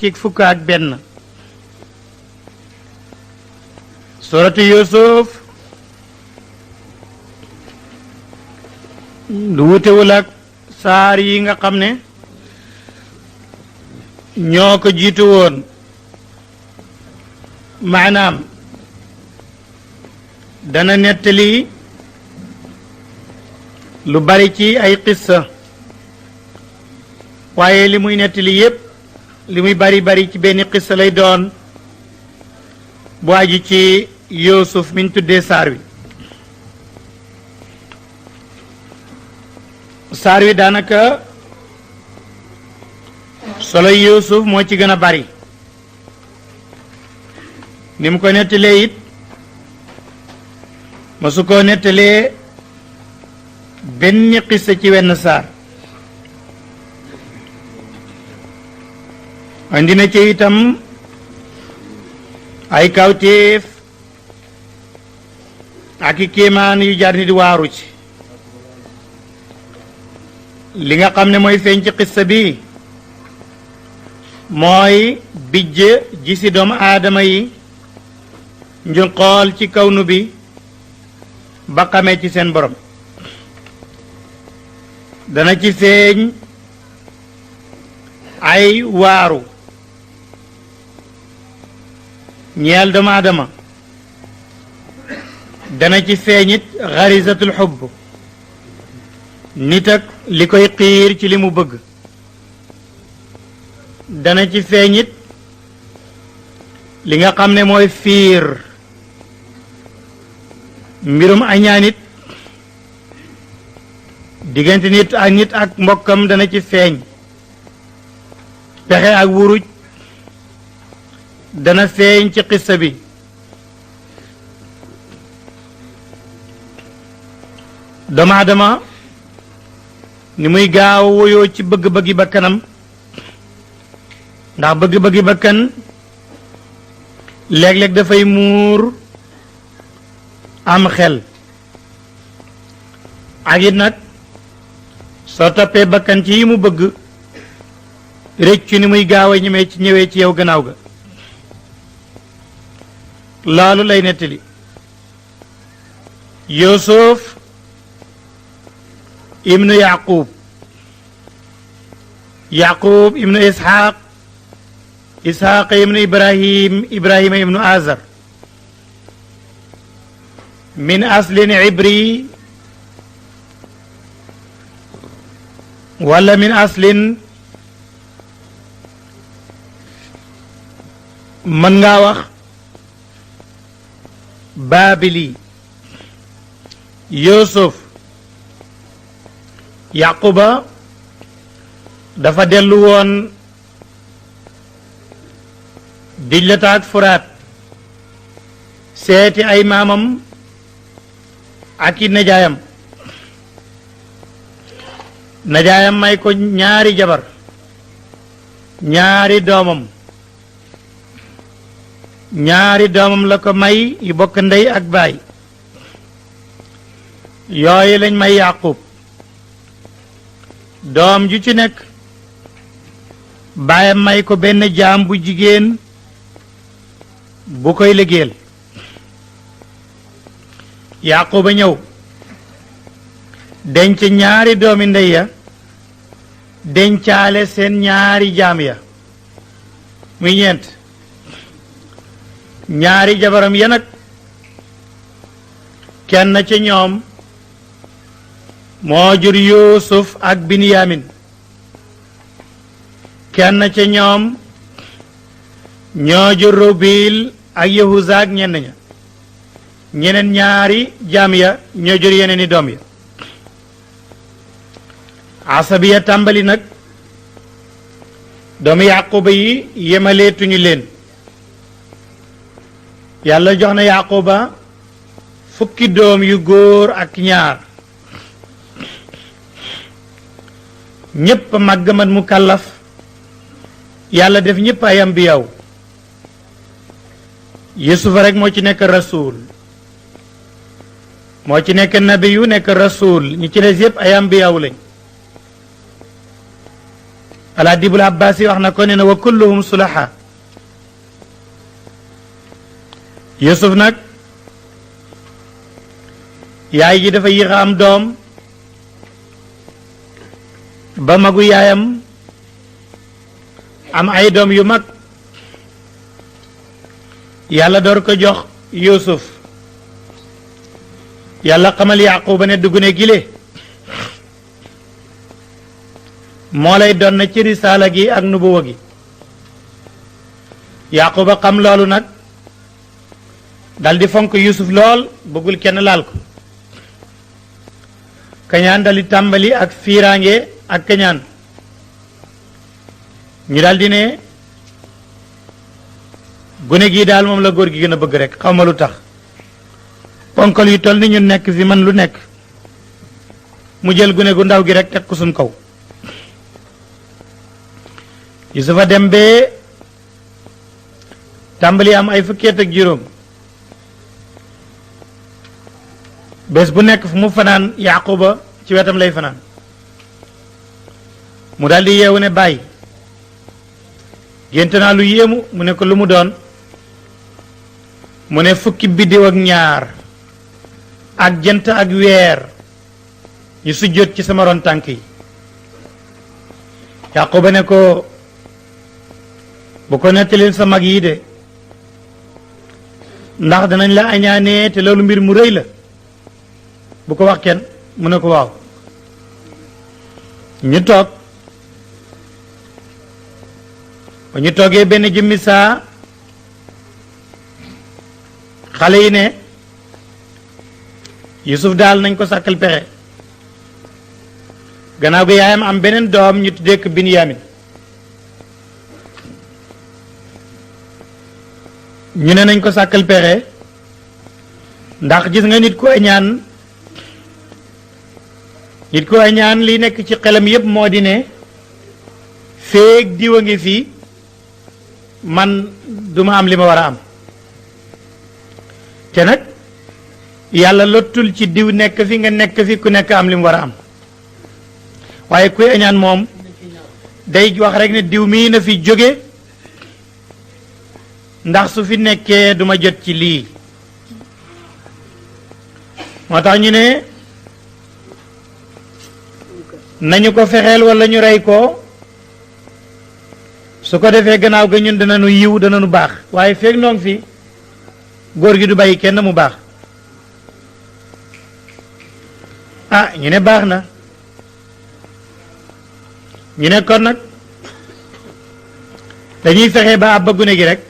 ci fukk ak benn suratu Yuusuf lu wutewul ak saar yi nga xam ne ñoo ko jiitu woon maanaam dana nettali lu bari ci ay qissa waaye li muy nettali yépp li muy bari ci benn qissa lay doon bu aju ci Yuusuf miñ tuddee saar wi daanaka solo Yuusuf moo ci gën a bari ni mu ko nettalee it masu ko nettalee benn qissa ci wenn saar andi na ci itam ay kawtéef ak i kéemaan yu jar nit waaru ci li nga xam ne mooy feeñ ci qissa bi mooy bijj ji si doomu aadama yi ñu xool ci kawnu bi ba xamee ci seen borom dana ci feeñ ay waaru ñeel doomu aadama dana ci feeñit xarisatul xubb nit ak li koy xiir ci li mu bëgg dana ci feeñit li nga xam ne mooy fiir mbirum añaanit diggante nit ak mbokkam dana ci feeñ pexe ak wuruj dana feeñ ci qissa bi doomu aadama ni muy gaaw woyoo ci bëgg-bëggi bakkanam ndax bëgg-bëggi bakkan léeg-léeg dafay muur am xel ak it nag soo toppee bakkan ci yi mu bëgg réccu ni muy gaaw a ñëwee ci yow gannaaw ga loolu lay nettali Yuusuf ibnu Yaqub ibnu Isxaaq ibnu Ibrahima ibnu Azar min aslin ibri wala min aslin mën ngaa wax baabili Yuusuf Yaquba dafa dellu woon Dijlata ak Furaat seeti ay maamam ak i najaayam may ko ñaari jabar ñaari doomam la ko may yu bokk ndey ak baay yooyu lañ may Yaqub doom ju ci nekk baayam may ko benn jaam bu jigéen bu koy liggéeyal Yaquba ñëw denc ñaari doomi ndey ya dencaale seen ñaari jaam ya muy ñeent ñaari jabaram ya nag kenn ci ñoom moo jur Yuusuf ak Binyamin kenn ci ñoom ñoo jur Rubil ak Yahuza ak ñeneen ñaari jaam ya ñoo jur yeneen i doom ya asabiya tàmbali nag doomu Yaquba yi yemaleetuñu leen yàlla jox na Yaquba fukki doom yu góor ak ñaar ñépp màgg mat mu kàllaf yàlla def ñépp ay ambiyaw Yusufa rek moo ci nekk rasul moo ci nekk nabiyu nekk rasul ñi ci des yépp ay ambiyaw lañ ala dibul abbas yi wax na ko ne na wa kulluhum sulaha. Yusuf nag yaay ji dafa yéex a am doom ba magu yaayam am ay doom yu mag yàlla door ko jox Yusuf yàlla xamal Yaquba ne dugg ne gile moo lay doon na ci risaala gi ak nubuwa gi. Yaquba xam loolu nag daldi fonk Yusuf lool bëggul kenn laal ko. kañaan daldi tàmbali ak fiiraange ak kañaan ñu daldi ne gune gi daal moom la góor gi gën a bëgg rek xaw ma lu tax ponkal yu toll ni ñu nekk fi man lu nekk mu jël gune gu ndaw gi rek teg ko suñ kaw. Yusufa dem bee tàmbali am ay fukki at ak juróom bés bu nekk fu mu fanaan Yaquba ci wetam lay fanaan mu daldi yeewu ne bàyyi gént naa lu yéemu mu ne ko lu mu doon mu ne fukki biddiw ak ñaar ak jant ak weer ñu sujjóot ci sama ron tànk yi. Yaquba ne ko bu ko nettalil sa mag yi de ndax danañ la añaanee te loolu mbir mu rëy la bu ko wax kenn mu ne ko waaw. ñu toog ba ñu toogee benn jëmmi saa xale yi ne Yusuf daal nañ ko sàkkal pexe gannaaw gi yaayam am beneen doom ñu tuddee ko Binyamin ñu ne nañ ko sàkkal pexe ndax gis nga nit ku añaan li nekk ci xelam yépp moo di ne féeg diw a ngi fii man duma am li ma war a am te nag yàlla lottul ci diw nekk fi nga nekk fi ku nekk am li mu war a am waaye kuy añaan moom day wax rek ne diw mii na fi jóge ndax su fi nekkee duma jot ci lii moo tax ñu ne nañu ko fexeel walla ñu rey ko su ko defee gannaaw ga ñun dana nu yiw dana nu baax waaye feeg noon fi góor gi du bàyyi kenn mu baax. ah ñu ne baax na ñu ne kon nag dañuy fexe ba àbba gune gi rek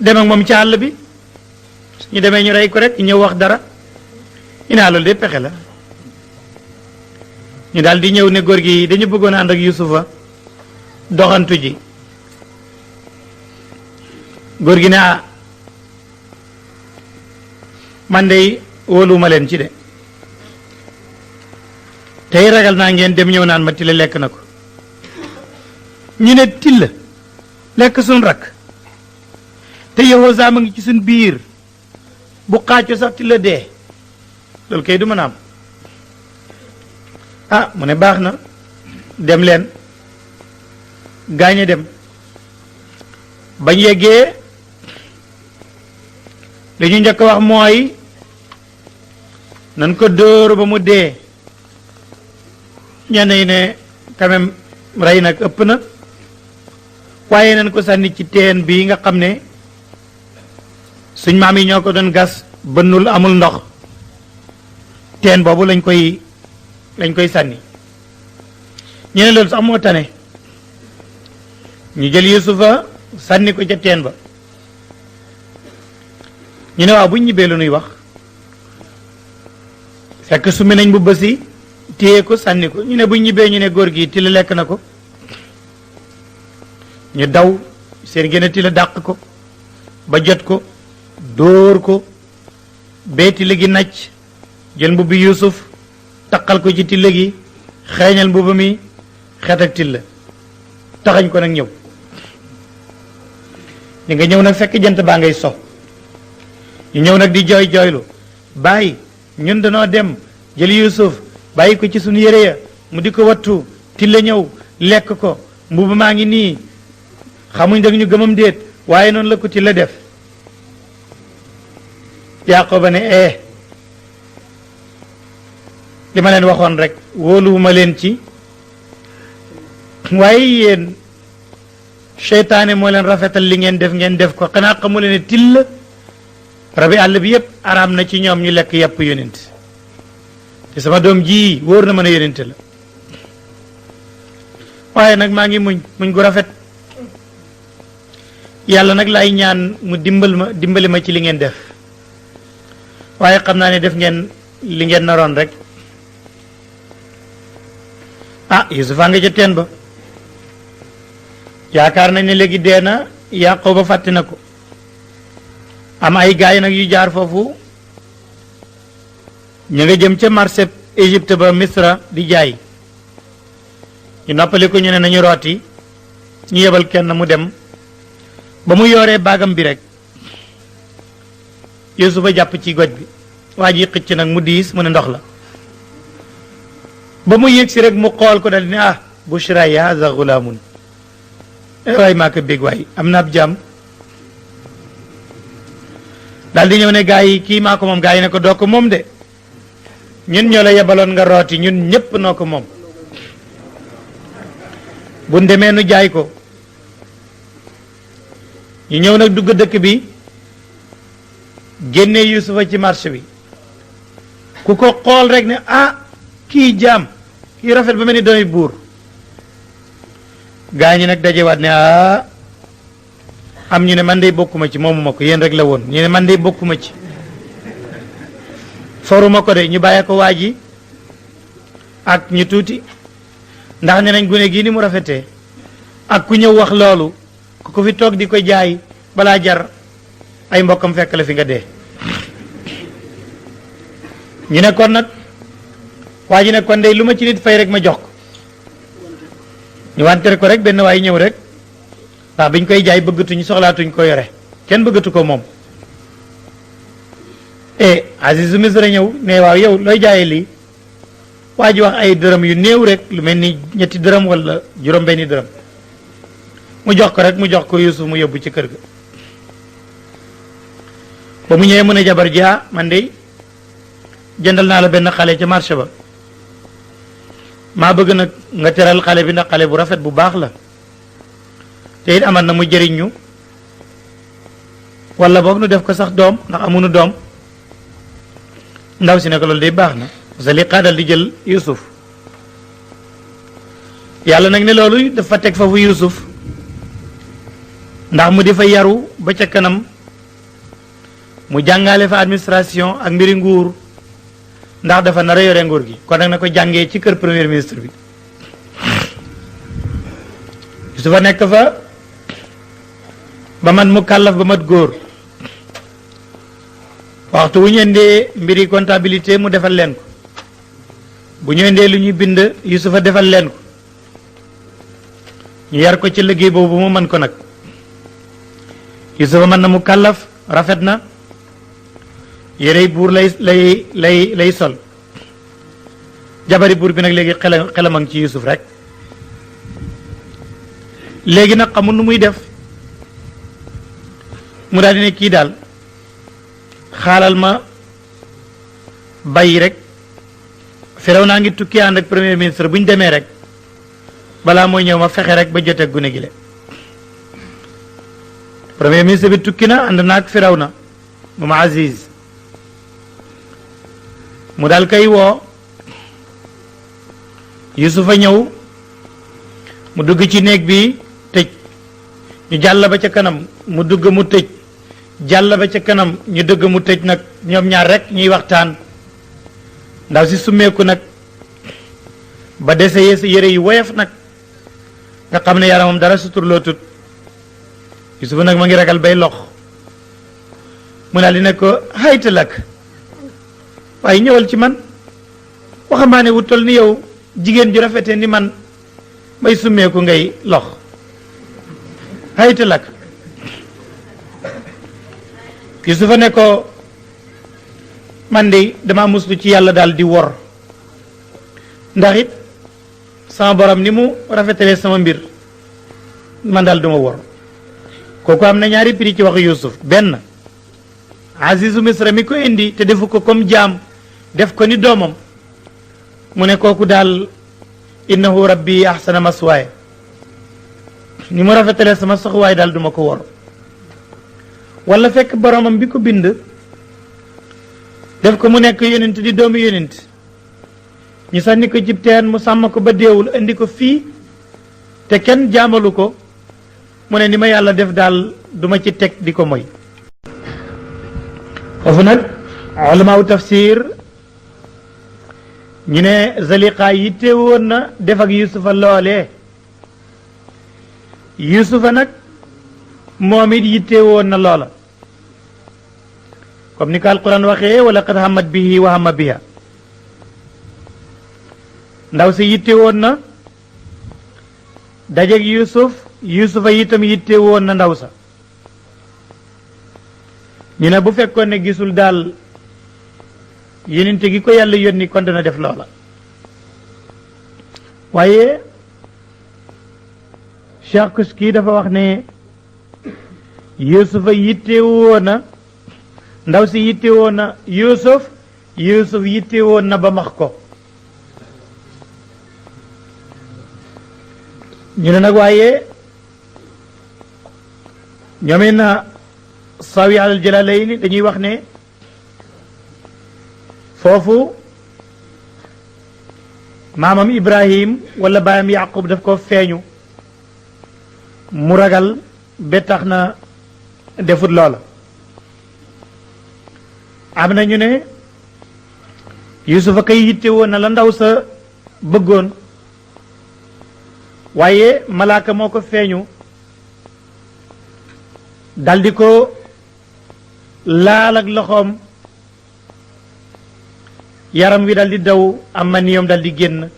dem ak moom ci àll bi ñu demee ñu rey ko rek ñëw wax dara ñu ne loolu de pexe la ñu daal di ñëw ne góor gi dañu bëggoon ànd ak Yusufa doxantu ji góor gi ne man de wóoluwuma leen ci de tey ragal naa ngeen dem ñëw naan ma tilla lekk na ko ñu ne tilla lekk suñ rakk te Yahuza ma ngi ci suñ biir bu xaacoo sax tilla dee loolu kay du mën a am mu ne baax na dem leen gaañe dem bañ yeggee li ñu njëkk wax mooy nan ko dóor ba mu dee ñenn yi ne quand même rey nag ëpp na waaye nañ ko sànni ci teen bii nga xam ne suñ maam yi ñoo ko doon gas bënnul amul ndox teen boobu lañ koy sànni ñu ne loolu sax moo tane ñu jël Yusufa sànni ko ca teen ba ñu ne waaw buñ ñibbee lu nuy wax fekk summi nañ bu bësi téye ko sànni ko ñu ne buñ ñibbee ñu ne góor gi tila lekk na ko ñu daw seen gën a tila dàq ko ba jot ko dóor ko bee tila gi nacc jël mbubbi Yusuf taqal ko ci tilla gi xeeñal mbubb mi xet ak tilla taxañ ko nag ñëw ñu nga ñëw nag fekk jant baa ngay so ñu ñëw nag di jooy jooylu bàyyi ñun danoo dem jël Yusuf bàyyi ko ci suñu yére ya mu di ko wattu tilla ñëw lekk ko mbubu maa ngi nii xamuñ dag ñu gëmam déet waaye noonu la ko ci la def Yaqooba ne li ma leen waxoon rek wóoluwuma leen ci waaye yéen seytaane moo leen rafetal li ngeen def ko xanaa xamu leen ne till rabi àll bi yépp araam na ci ñoom ñu lekk yàpp yonent te sama doom ji wóor na mën a yonent la waaye nag maa ngi muñ gu rafet yàlla nag laay ñaan mu dimbali ma ci li ngeen def waaye xam naa ne def ngeen li ngeen naroon rek Yusufa nga ca teen ba yaakaar nañ ne léegi dee na Yaqooba fàtte na ko am ay gaay nag yu jaar foofu ñu nga jëm ca marché Égypte ba Misra di jaay ñu noppali ko ñu ne nañu rooti ñu yebal kenn mu dem ba mu yooree baagam bi rek Yusufa jàpp ci goj bi waa ji xëcc nag mu diis mu ne ndox la ba mu yéeg si rek mu xool ko dal di ne bushra ya haza gulaamun waay maa ko bég waay am na ab jàmm daal di ñëw ne gaa yi kii maa ko moom gaa yi ne ko doo ko moom de ñun ñoo la yebaloon nga rooti ñun ñépp noo ko moom bu demee nu jaay ko ñu ñëw nag dugg dëkk bi génnee Yusufa ci marché bi ku ko xool rek ne kii jaam kii rafet ba mel ni doomi buur gaa ñi nag dajewaat ne am ñu ne man de bokkuma ci moomuma ko yéen rek la woon ñu ne man de bokkuma ci foruma ko de ñu bàyyee ko waa ji ak ñu tuuti ndax ne nañ gune gii ni mu rafetee ak ku ñëw wax loolu ku ko fi toog di ko jaay balaa jar ay mbokkam fekk la fi nga dee ñu ne kon nag waa ji ne kon de lu ma ci nit fay rek ma jox ko ñu wantere ko rek benn waay ñëw rek ndax biñ koy jaay bëggatuñu soxlaatuñ ko yore kenn bëggatu ko moom Azizu Misra ñëw ne waaw yow looy jaayee lii waa ji wax ay dërëm yu néew rek lu mel ni ñetti dërëm wala juróom-benni dërëm mu jox ko rek mu jox ko Yusuf mu yóbbu ci kër ga ba mu ñëwee mu ne jabar ji man de jëndal naa la benn xale ca marché ba maa bëgg nag nga teral xale bi ndax xale bu rafet bu baax la te it amal na mu jëriñ ñu wala boog nu def ko sax doom ndax amuñu doom ndaw si ne ko loolu day baax na Zaliqa dal di jël Yusuf yàlla nag ne loolu dafa teg foofu Yusuf ndax mu di fa yaru ba ca kanam mu jàngale fa administration ak mbiri nguur ndax dafa nar a yore nguur gi kon nag na ko jàngee ci kër premier ministre bi Yusufa nekk fa ba mat mu kàllaf ba mat góor waxtu wu ñu indee mbiri comptabilité mu defal leen ko bu ñu indee lu ñuy bind Yusufa defal leen ko ñu yar ko ci liggéey boobu mu mën ko nag Yusufa mën na mu kàllaf rafet na yérey buur lay sol jabari buur bi nag léegi xelam a ngi ci Yusuf rek léegi nag xamul nu muy def mu daal di ne kii daal xaalal ma bàyyi rek firaw naa ngi tukki ànd ak premier ministre bu ñu demee rek balaa mooy ñëw ma fexe rek ba jote gune gi le premier ministre bi tukki na ànd na ak firaw na moom Aziz mu daal kay woo Yusufa ñëw mu dugg ci néeg bi tëj ñu jàll ba ca kanam mu dugg mu tëj jàll ba ca kanam ñu dugg mu tëj nag ñoom ñaar rek ñuy waxtaan ndaw si summeeku nag ba dese yére yu woyof nag nga xam ne yaramam dara suturloo tut Yusufa nag ma ngi ragal bay lox mu daal di ne ko hayta lak waaye ñëwal ci man waxambaane wu tol ni yow jigéen ju rafetee ni man may summeeku ngay lox hayta lak Yusufa ne ko man de dama muslu ci yàlla daal di wor ndax it sama borom ni mu rafetalee sama mbir man daal duma wor kooku am na ñaari prix ci waxu Yuusuf benn azizu misra mi ko indi te defu ko comme jaam def ko ni doomam mu ne kooku daal innahu rabbi ahsana maswaaya ni mu rafetalee sama soxwaay daal duma ko wor wala fekk boromam bi ko bind def ko mu nekk yonent di doomu yonent ñu sànni ko cib teen mu sàmm ko ba deewul indi ko fii te kenn jaamalu ko mu ne ni ma yàlla def daal duma ci teg di ko moy foofu nag ulamaaw tafsir ñu ne Zaliqa yitte woon na def ak Yusufa loolee Yusufa nag moom it yitte woon na loola comme ni ko alquran waxee wala qad hammat bihi wa hamma biha ndaw si yitte woon na dajeg Yusufa itam yitte woon na ndaw sa ñu ne bu fekkoon ne gisul daal yonente gi ko yàlla yónni kon dana def loola waaye Cheikh Kuski dafa wax ne Yusufa yitte woon na ndaw si yitte woon na Yusuf yitte woon na ba max ko ñu ne nag waaye ñoomee na sawi alal jalalayni dañuy wax ne foofu maamam Ibrahim wala baayam Yaqub daf ko feeñu mu ragal ba tax na defut loola am na ñu ne Yusufa kay yitte woon na la ndaw sa bëggoon waaye malaaka moo ko feeñu daldi ko laal ak loxoom yaram wi daldi daw am ma niyom daldi génn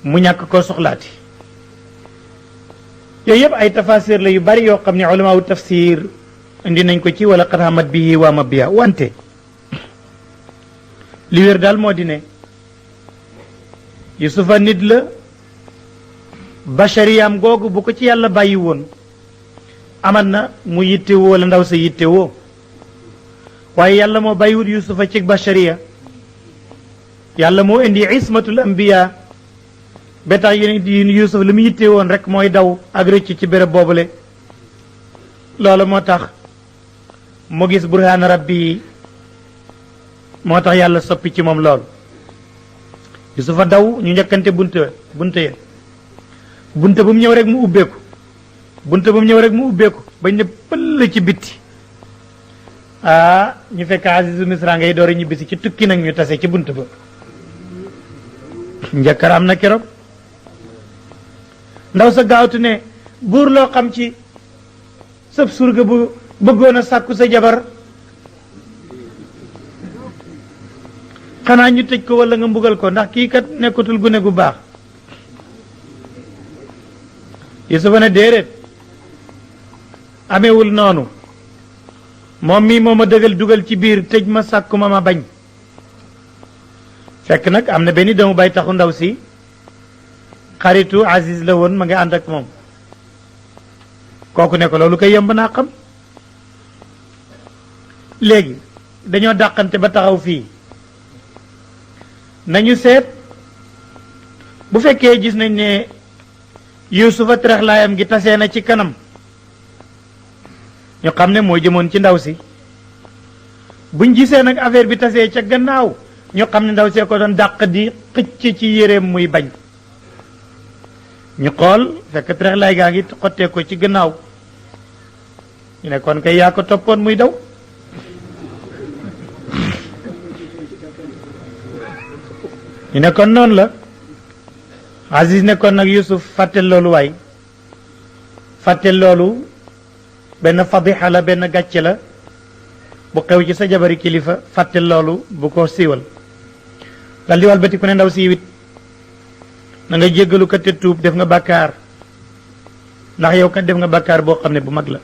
mu ñàkk koo soxlaati yooyu yëpp ay tafasir la yu bari yoo xam ne ulamaawu tafsir indi nañ ko ci wala qad hammat bihi wa hamma biha wante li wér daal moo di ne Yusufa nit la bashariyaam googu bu ko ci yàlla bàyyi woon aman na mu yitte woo la ndaw sa yitte woo waaye yàlla moo bàyyiwut Yusufa ci bashariya yàlla moo indi ismatul anbiya ba tax yéen Yusuf li mu yitte woon rek mooy daw ak rëcc ci béréb boobule loolu moo tax mu gis burhaan rabbi moo tax yàlla soppi ci moom loolu Yusufa daw ñu njëkkante bunte ya bunte bu mu ñëw rek mu ubbeeku bunte bu mu ñëw rek mu ubbeeku bañ ne pëll ci bitti ñu fekk Azizu Misra ngay door a ñibbisi ci tukki nag ñu tase ci bunt ba njëkkar am na keroog ndaw sa gaawtu ne buur loo xam ci sab surga bu bëggoon a sàkku sa jabar xanaa ñu tëj ko walla nga mbugal ko ndax kii kat nekkatul gune gu baax Yusufa ne déedéet amewul noonu moom mii moo ma dëgal dugal ci biir tëj ma sàkku ma bañ fekk nag am na benn doomu bay taxu ndaw si xaritu Aziz la woon ma nga ànd ak moom kooku ne ko loolu koy yomb naa xam léegi dañoo dàqante ba taxaw fii nañu seet bu fekkee gis nañ ne Yusufa teraxlaayam gi tasee na ci kanam ñu xam ne moo jëmoon ci ndaw si buñ gisee nag affaire bi tasee ca gannaaw ñu xam ne ndaw see ko doon dàq di xëcc ci yéreem muy bañ ñu xool fekk teraxlaay gaa ngi xottee ko ci gannaaw ñu ne kon kay yaa ko toppoon muy daw ñu ne kon noonu la Aziz ne kon nag Yusuf fàttel loolu waay fàttel loolu benn fadixa la benn gàcce la bu xew ci sa jabari kilifa fàttel loolu bu ko siiwal dal di walbati ku ne ndaw siiwit na nga jéggalu kat te tuub def nga bàkkaar ndax yow kat def nga bàkkaar boo xam ne bu mag la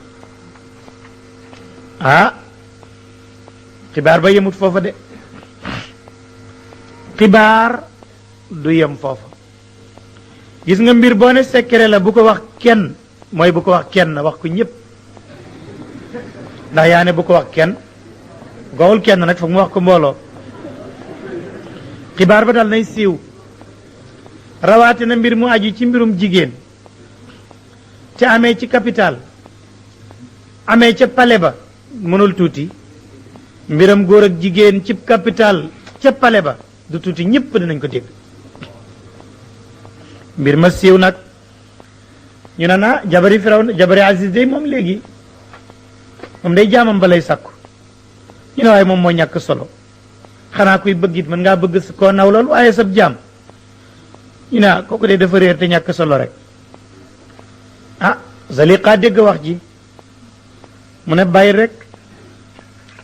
xibaar ba yemut foofa de xibaar du yem foofa gis nga mbir boo ne secret la bu ko wax kenn mooy bu ko wax kenn wax ko ñëpp ndax yaa ne bu ko wax kenn gowul kenn nag foog mu wax ko mbooloo xibaar ba dal nay siiw rawaate na mbir mu aju ci mbirum jigéen ca amee ci capital amee ca palais ba mënul tuuti mbiram góor ak jigéen ci capital ca palais ba du tuuti ñëpp dinañ ko dégg mbir ma siiw nag ñu ne naa jabari Firawna jabari Aziz day moom léegi moom day jaamam ba lay sàkku ñu ne waaye moom moo ñàkk solo xanaa kuy bëgg it mën ngaa bëgg koo naw lool waaye sab jaam ñu ne kooku de dafa réer te ñàkk solo rek ah Zaliqa dégg wax ji mu ne bàyyi rek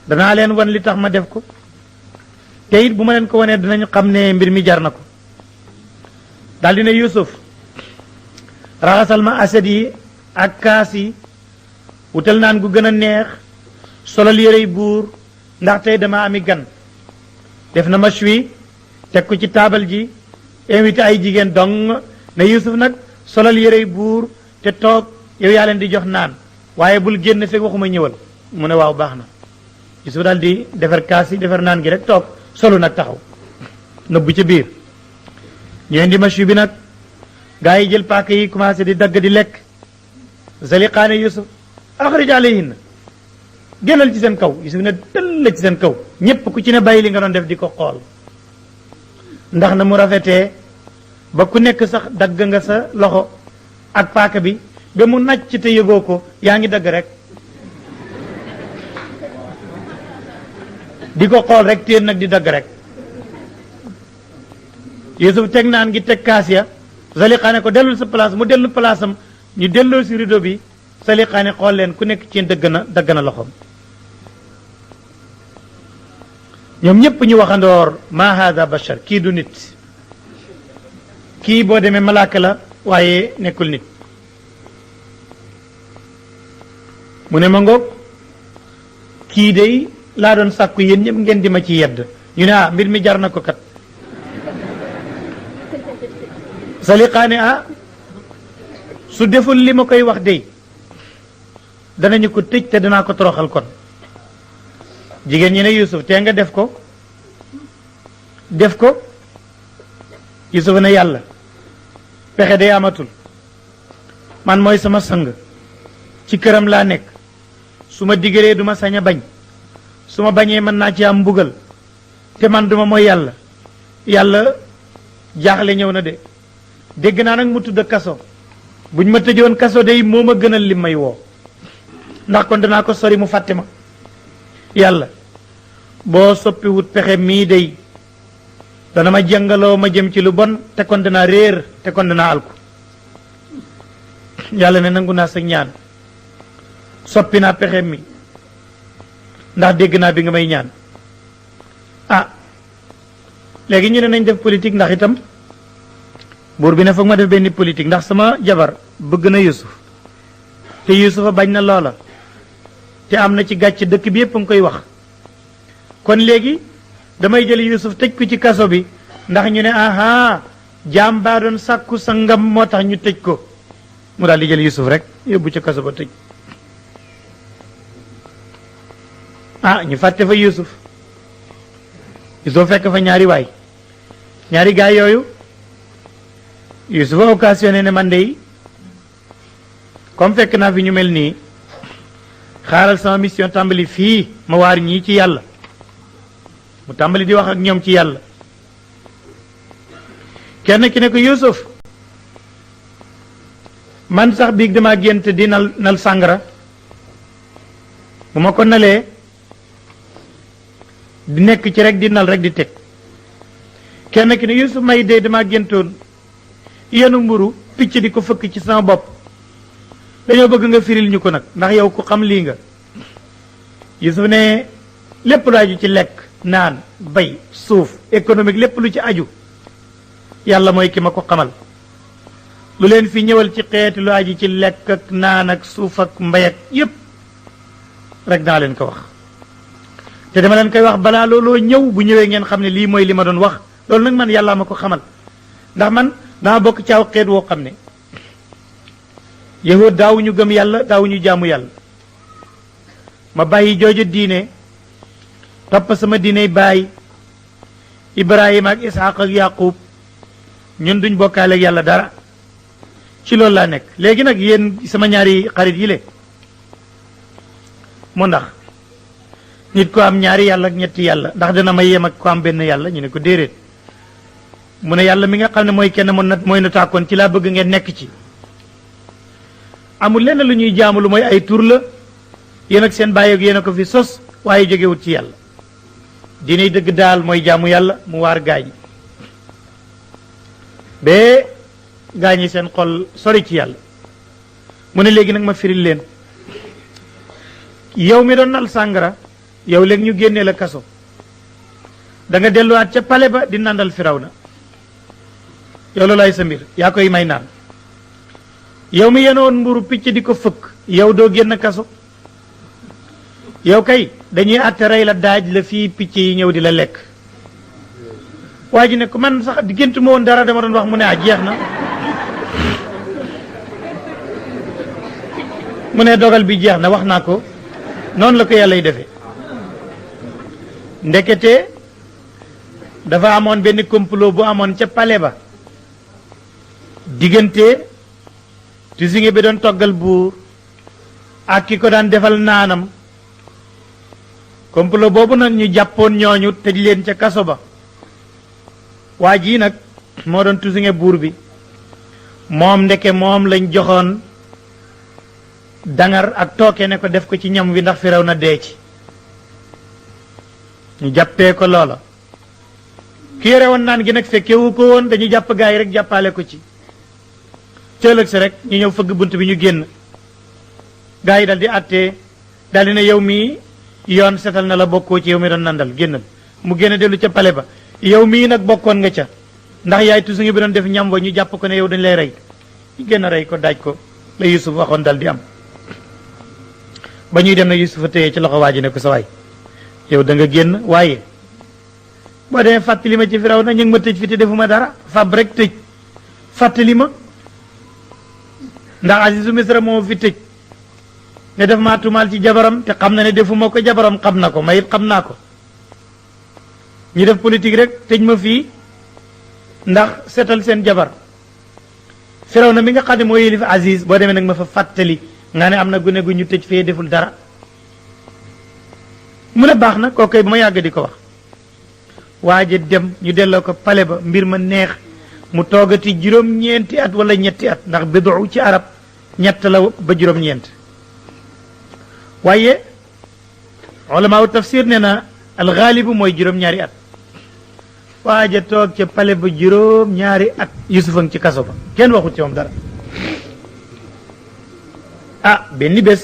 danaa leen wan li tax ma def ko te it bu ma leen ko wanee dinañ xam ne mbir mi jar na ko daal di ne Yuusuf raxasal ma aset yi ak kaas yi wutal naan gu gën a neex solal yërey buur ndax tey dama ami gan def na ma wi teg ko ci taabal ji invité ay jigéen dong ne Yuusuf nag solal yërey buur te toog yow yaa leen di jox naan waaye bul génn fekk waxuma ñëwal mu ne waaw baax na Yuusuf daal di defar kaas yi defar naan gi rek toog solu nag taxaw nëbbu ca biir ñu indi machu bi nag gaa yi jël paaka yi commencé di dagg di lekk Zaliqa ne Yuusuf axrij alayhinna génnal ci seen kaw Yuusuf ne tëll la ci seen kaw ñépp ku ci ne bàyyi li nga doon def di ko xool ndax na mu rafetee ba ku nekk sax dagg nga sa loxo ak paaka bi ba mu nàcc te yëgoo ko yaa ngi dagg rek di ko xool rek téen nag di dagg rek Yuusuf teg naan gi teg kaas ya Zaliqa ne ko dellul sa place mu dellu place am ñu delloo si rideau bi Zaliqa ne xool leen ku nekk ci dagg na loxoom ñoom ñëpp ñu waxandoor ma hada bashar kii du nit kii boo demee malaaka la waaye nekkul nit mu ne ma ngoog kii day laa doon sàkku yéen ñëpp ngeen di ma ci yedd ñu ne mbir mi jar na ko kat Zaliqa ne su deful li ma koy wax dey danañu ko tëj te danaa ko toroxal kon jigéen ñi ne Yuusuf te nga def ko Yuusuf ne yàlla pexe day amatul man mooy sama sang ci këram laa nekk su ma digalee du ma sañ a bañ su ma bañee mën naa ci am mbugal te man duma mooy yàlla jaaxle ñëw na de dégg naa nag mu tudd kaso buñ ma tëjoon kaso day moo ma gënal li may woo ndax kon danaa ko sori mu fàtte ma yàlla boo soppiwut pexe mii day dana ma jàngaloo ma jëm ci lu bon te kon danaa réer te kon danaa alku yàlla ne nangu naa sa ñaan soppi naa pexe mi ndax dégg naa bi nga may ñaan léegi ñu ne nañ def politique ndax itam buur bi ne foog ma def benn politique ndax sama jabar bëgg na Yuusuf te Yuusufa bañ na loola te am na ci gàcc dëkk bi yépp a ngi koy wax kon léegi damay jël Yuusuf tëj ko ci kaso bi ndax ñu ne jaam baa doon sàkku sa ngam moo tax ñu tëj ko mu daal di jël Yuusuf rek yóbbu ca kaso ba tëj ñu fàtte fa Yuusuf fekk fa ñaari gaay yooyu Yuusuf a occasionné ne man de comme fekk naa fi ñu mel nii xaaral sama mission tàmbali fii ma waar ñii ci yàlla mu tàmbali di wax ak ñoom ci yàlla kenn ki ne ko Yuusuf man sax biig dama gént di nal sàngara bu ma ko nalee di nekk ci rek di nal rek di teg kenn ki ne Yuusuf may dee dama géntoon yenu mburu picc di ko fëkk ci sama bopp dañoo bëgg nga firil ñu ko nag ndax yow ku xam lii nga Yuusuf ne lépp lu aju ci lekk naan bay suuf économique lépp lu ci aju yàlla mooy ki ma ko xamal lu leen fi ñëwal ci xeeti lu aju ci lekk ak naan ak suuf ak mbay ak yépp rek naa leen ko wax te dama leen koy wax balaa looloo ñëw bu ñëwee ngeen xam ne lii mooy li ma doon wax loolu nag man yàlla ma ko xamal ndax man daa bokk ci aw xeet woo xam ne yahud daawuñu gëm yàlla daawuñu jaamu yàlla ma bàyyi jooju diine topp sama diiney baay Ibrahima ak Isxaq ak Yaqub ñun duñ bokkaale ak yàlla dara ci loolu laa nekk léegi nag yéen sama ñaari xarit yi le mu ndax nit ko am ñaari yàlla ak ñetti yàlla ndax dina ma yem ak ko am benn yàlla ñu ne ko déedéet mu ne yàlla mi nga xam ne mooy kenn mooy na tàkkoon ci laa bëgg ngeen nekk ci amul lenn lu ñuy jaamu lu mooy ay tur la yéen ak seen bàyyi ak yéen a ko fi sos waaye jógewut ci yàlla diiney dëgg daal mooy jaamu yàlla mu waar gaañi bee gaañi seen xol sori ci yàlla mu ne léegi nag ma firil leen yow mi doon nal sàngara yow léegi ñu génnee la kaso da nga delluwaat ca pale ba di nandal Firawna yow loolaay sa mbir yaa koy may naan yow mi yenoon mburu picc di ko fëkk yow doo génn kaso yow kay dañuy àtte rey la daaj la fii picc yi ñëw di la lekk waa ji ne ko man sax diggante ma woon dara dama doon wax mu ne jeex na mu ne dogal bi jeex na wax naa ko noonu la ko yàlla y defee ndekete dafa amoon benn complot bu amoon ca palais ba diggante tusinge bi doon toggal buur ak ki ko daan defal naanam complot boobu nag ñu jàppoon ñooñu tëj leen ca kaso ba waa jii nag moo doon tusinge buur bi moom ndeke moom lañ joxoon dangar ak tooke ne ko def ko ci ñam wi ndax Firawna dee ci ñu jàppee ko loola ki yore woon naan gi nag fekkewu ko woon dañu jàpp gaa yi rek jàppale ko ci cëlëg si rek ñu ñëw fëgg bunt bi ñu génn gaa yi dal di àttee dal di ne yow mii yoon setal na la bokkoo ci yow mi doon nandal génnal mu génn dellu ca pale ba yow mii nag bokkoon nga ca ndax yaay tusu ngi bi doon def ñam wa ñu jàpp ko ne yow dañ lay rey ñu génn rey ko daaj ko la Yusuf waxoon dal di am ba ñuy dem na Yusufa téye ci loxo waa ji ne ko sa waay yow da nga génn waaye boo demee fàttali ma ci Firawna ñu ngi ma tëj fi te defuma dara fab rek tëj fàttali ma ndax Azizu Misra moo fi tëj ne def maa tumaal ci jabaram te xam na ne defuma ko jabaram xam na ko ma it xam naa ko ñu def politique rek tëj ma fii ndax seetal seen jabar Firawna mi nga xam ne moo yëlif Aziz boo demee nag ma fa fàttali nga ne am na gune gu ñu tëj fee deful dara mu ne baax na kookoy ba ma yàgg di ko wax waaje dem ñu delloo ko pale ba mbir ma neex mu toogati juróom-ñeenti at wala ñetti at ndax bidu ci arab ñett la ba juróom-ñeent waaye ulamaaw tafsir ne na alxaalibu mooy juróom-ñaari at waaje toog ca pale ba juróom-ñaari at Yusufa ngi ci kaso ba kenn waxut ci moom dara benn bés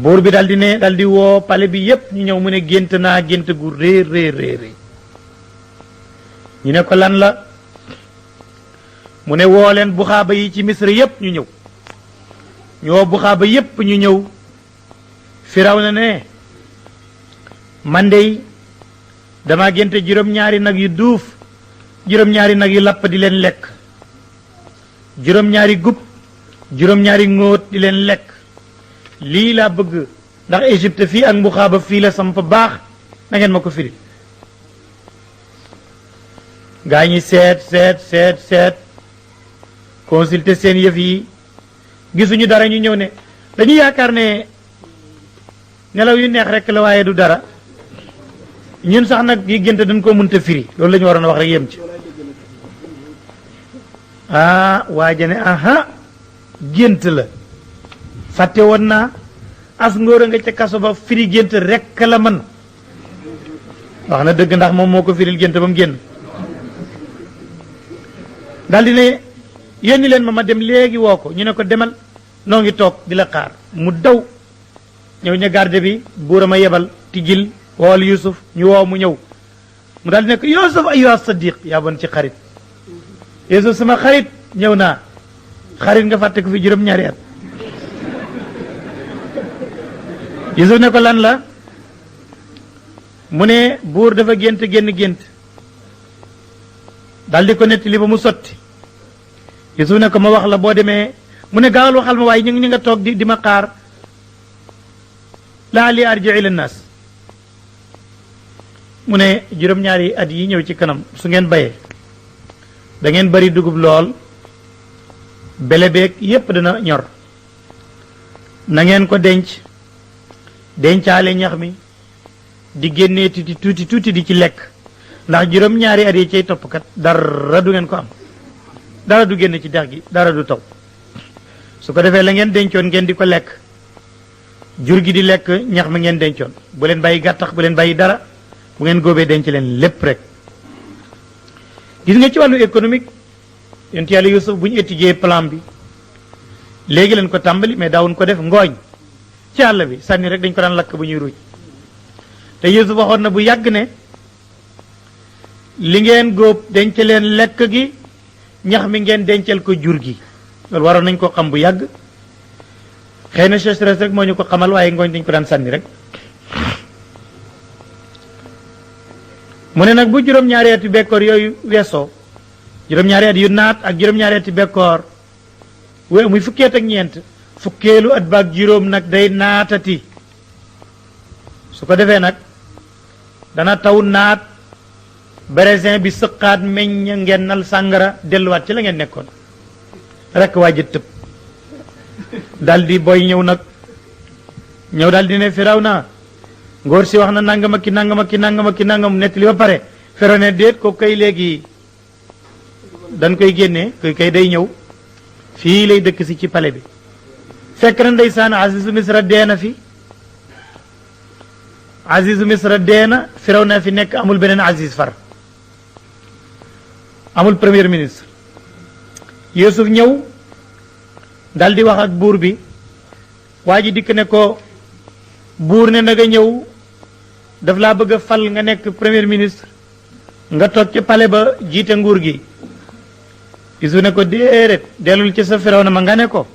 buur bi dal di ne dal di woo pale bi yépp ñu ñëw mu ne gént naa gént gu réer ñu ne ko lan la mu ne woo leen buxaaba yi ci Misra yépp ñu ñëw ñu woo buxaaba yépp ñu ñëw Firawna ne man dey dama gént juróom-ñaari nag yu duuf juróom-ñaari nag yu lapp di leen lekk juróom-ñaari gub juróom-ñaari ngóot di leen lekk lii laa bëgg ndax Égypte fii ak mbuxaaba fii la samp baax na ngeen ma ko firi gaa ñi seet consulter seen yëf yi gisuñu dara ñu ñëw ne dañu yaakaar ne nelaw yu neex rek la waaye du dara ñun sax nag yi gént dañ koo mënta firi loolu la ñu waroon a wax rek yem ci waaja ne gént la fàtte woon naa as ngóor a nga ca kaso ba firi gént rekk la man wax na dëgg ndax moom moo ko firil gént ba mu génn daldi ne yónni leen ma dem léegi woo ko ñu ne ko demal noo ngi toog di la xaar mu daw ñëw ña garde bi buura ma yebal tijjil wool Yusuf ñu woo mu ñëw mu daldi ne ko Yusuf ayyuha sadiq yaa bon ci xarit Yusuf sama xarit ñëw naa xarit nga fàtte ko fi juróom-ñaari at Yusuf ne ko lan la mu ne buur dafa gént génn gént daal di ko nettali ba mu sotti Yuusuf ne ko ma wax la boo demee mu ne gaawal waxal ma waaye ñu nga toog di ma xaar laa li arji ila naas mu ne juróom-ñaari at yi ñëw ci kanam su ngeen bayee da ngeen bari dugub lool bele beeg yépp dana ñor na ngeen ko dencaale ñax mi di génnee tuuti di ci lekk ndax juróom-ñaari at yi cay toppkat dara du ngeen ko am dara du génn ci dex gi dara du taw su ko defee la ngeen dencoon ngeen di ko lekk jur gi di lekk ñax mi ngeen dencoon bu leen bàyyi gàttax bu leen bàyyi dara bu ngeen góobee denc leen lépp rek gis nga ci wàllu économique yonent yàlla Yuusuf bu ñu étudier plan bi léegi leen ko tàmbali mais daawuñ ko def ngooñ ci àll bi sànni rek dañ ko daan lakk bu ñuy ruuj te Yuusuf waxoon na bu yàgg ne li ngeen góob denc leen lekk gi ñax mi ngeen dencal ko jur gi loolu waroon nañ ko xam bu yàgg xëy na sécheresse rek moo ñu ko xamal waaye ngooñ dañ ko daan sànni rek mu ne nag bu juróom-ñaari ati bekkoor yooyu weesoo juróom-ñaari at yu naat ak juróom-ñaari ati bekkoor muy fukkeet ak ñeent fukkeelu at baak juróom nag day naatati su ko defee nag dana taw naat brésin bi sëqaat meññ ngeen nal sàngara delluwaat ci la ngeen nekkoon rek waa ji tëb dal di boy ñëw dal di ne Firawna ngóor si wax na nangam ak ki nangam nettali ba pare Firawna ne déet ko kay léegi dañ koy génnee kay day ñëw fii lay dëkk si ci pale bi fekk na ndeysaan Azizu Misra deena fi Azizu Misra deena Firawna fi nekk amul beneen Aziz far amul premier ministre Yuusuf ñëw dal di wax ak buur bi waa ji dikk ne ko buur ne na nga ñëw daf laa bëgg a fal nga nekk premier ministre nga toog ci palais ba jiite nguur gi Yuusuf ne ko déedéet dellul ci sa Firawna ma nga ne ko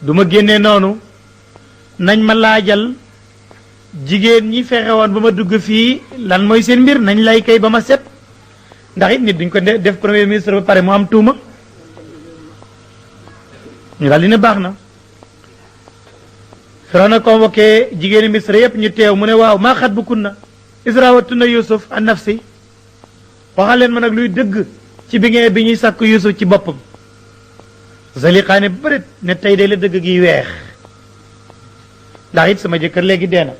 du ma génnee noonu nañ ma laajal jigéen ñi fexe woon ba ma dugg fii lan mooy seen mbir nañ lay kay ba ma set ndax it nit duñ ko def premier ministre ba pare mu am tuuma ñu daal di ne baax na Firawna convoqué jigéeni Misra yépp ñu teew mu ne waaw maa xat bu kunna israwatuna Yuusuf an nafsi waxal leen ma nag luy dëgg ci bi ñuy sàkk Yuusuf ci boppam Zaliqaa bërit ne tey de la dëgg gi weex ndax it sama jëkkër léegi dee na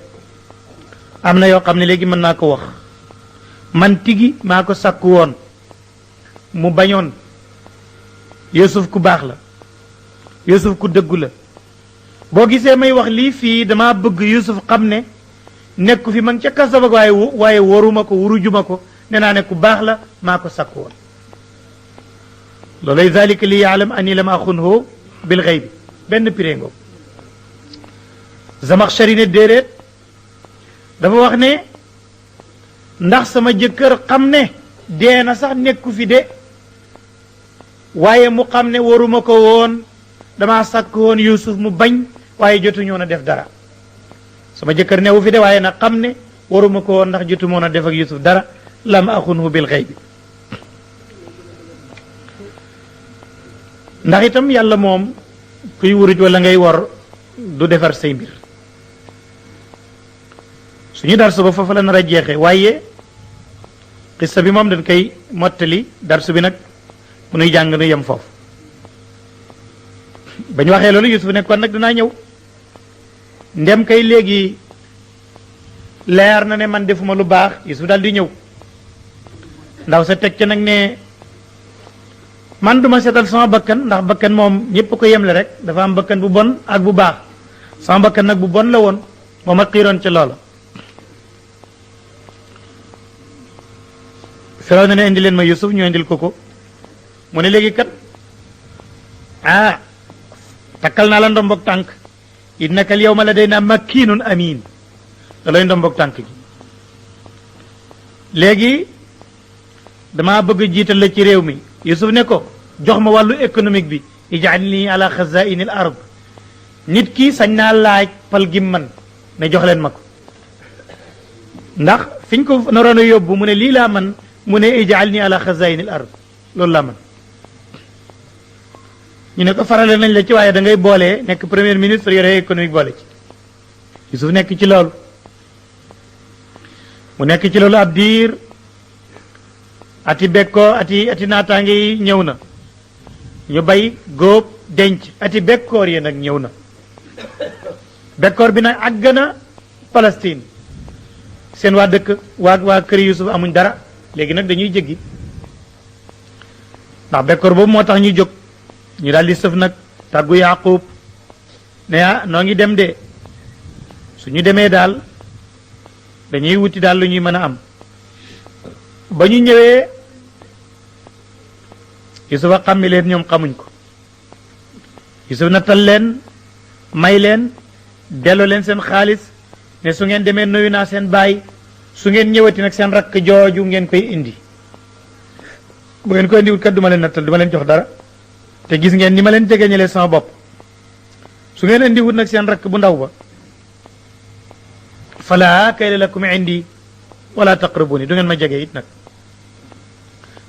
am na yoo xam ne léegi mën naa ko wax man tigi maa ko sàkku woon mu bañoon Yuusuf ku baax la Yuusuf ku dëggu la boo gisee may wax lii fii dama bëgg Yuusuf xam ne nekku fi man ca kaso ba waaye waruma ko wurujuma ko ne naa ne ku baax la maa ko sàkku woon loolay zalika li yaalam ani lam axunhu bil xaybi benn piréngo Zamaxshari ne déedéet dafa wax ne ndax sama jëkkër xam ne dee na sax nekku fi de waaye mu xam ne waruma ko woon dama sàkk woon Yuusuf mu bañ waaye jotu ñoo na def dara sama jëkkër newu fi de waaye nag xam ne waruma ko woon ndax jotu moo na def ak Yuusuf dara lam axunhu bil xaybi ndax itam yàlla moom kuy wuruj wala ngay wor du defar say mbir suñu darsu ba foofu la nar a jeexe waaye xissa bi moom dañ koy mottali darsu bi nag mu nuy jàng nu yem foofu bañ waxee loolu Yuusuf ne kon nag dinaa ñëw ndem kay léegi leer na ne man defuma lu baax Yuusuf daal di ñëw ndaw sa teg ca nag ne man duma seetal sama bakkan ndax bakkan moom ñëpp ko yemle rek dafa am bakkan bu bon ak bu baax sama bakkan nag bu bon la woon moo ma xiiroon ca loola Firawna ne indi leen ma Yuusuf ñu indil ko mu ne léegi kat takkal naa la ndombok tànk innaka al yawma ladayna makinun amin da lay ndombok tànk gi léegi dama bëgg jiital la ci réew mi Yuusuf ne ko jox ma wàllu économique bi ij'alni ala xazaini al ard nit ki sañ naa laaj pal gi man ne jox leen ma ko ndax fiñ ko naroon a yóbbu mu ne lii laa man mu ne ij'alni ala xazaini al ard loolu laa mën ñu ne ko farale nañ la ci waaye da ngay boole nekk premier ministre yore économique boole ci Yusuf nekk ci loolu mu nekk ci loolu ab diir ati bekkoo ati naataange yi ñëw na ñu bay góob denc ati bekkoor yi nag ñëw na bekkoor bi nag àgg na Palestine seen waa dëkk waa kër Yusuf amuñ dara léegi nag dañuy jéggi ndax bekkoor boobu moo tax ñuy jóg ñu daal di sëf nag tàggu Yaaqub ne noo ngi dem de suñu demee daal dañuy wuti daal lu ñuy mën a am ba ñu ñëwee Yusuf a xàmmi leen ñoom xamuñ ko Yusuf nattal leen may leen delloo leen seen xaalis ne su ngeen demee nuyu naa seen baay su ngeen ñëwati nag seen rakk jooju ngeen koy indi bu ngeen koy indiwut kat du ma leen nattal du ma leen jox dara te gis ngeen ni ma leen jegeñalee sama bopp su ngeen indiwut nag seen rakk bu ndaw ba fala kayla lakum indi wala taqrabuni du ngeen ma jege it nag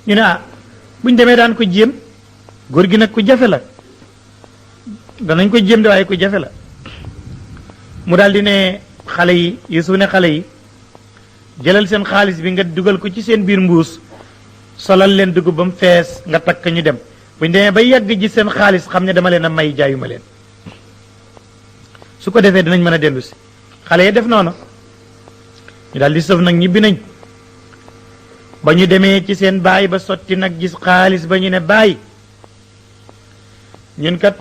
ñu ne buñ demee daan ko jéem góor gi nag ku jafe la danañ ko jéem de waaye ku jafe la mu daal di ne xale yi Yusuf ne xale yi jëlal seen xaalis bi nga dugal ko ci seen biir mbuus solal leen dugub ba mu fees nga takk ñu dem buñ demee ba yàgg ji seen xaalis xam ne dama leen a may jaayuma leen su ko defee dinañ mën a dellu si xale yi def noonu ñu daal di sëf nag ñibbi nañ ba ñu demee ci seen baay ba sotti nag gis xaalis ba ñu ne baay ñun kat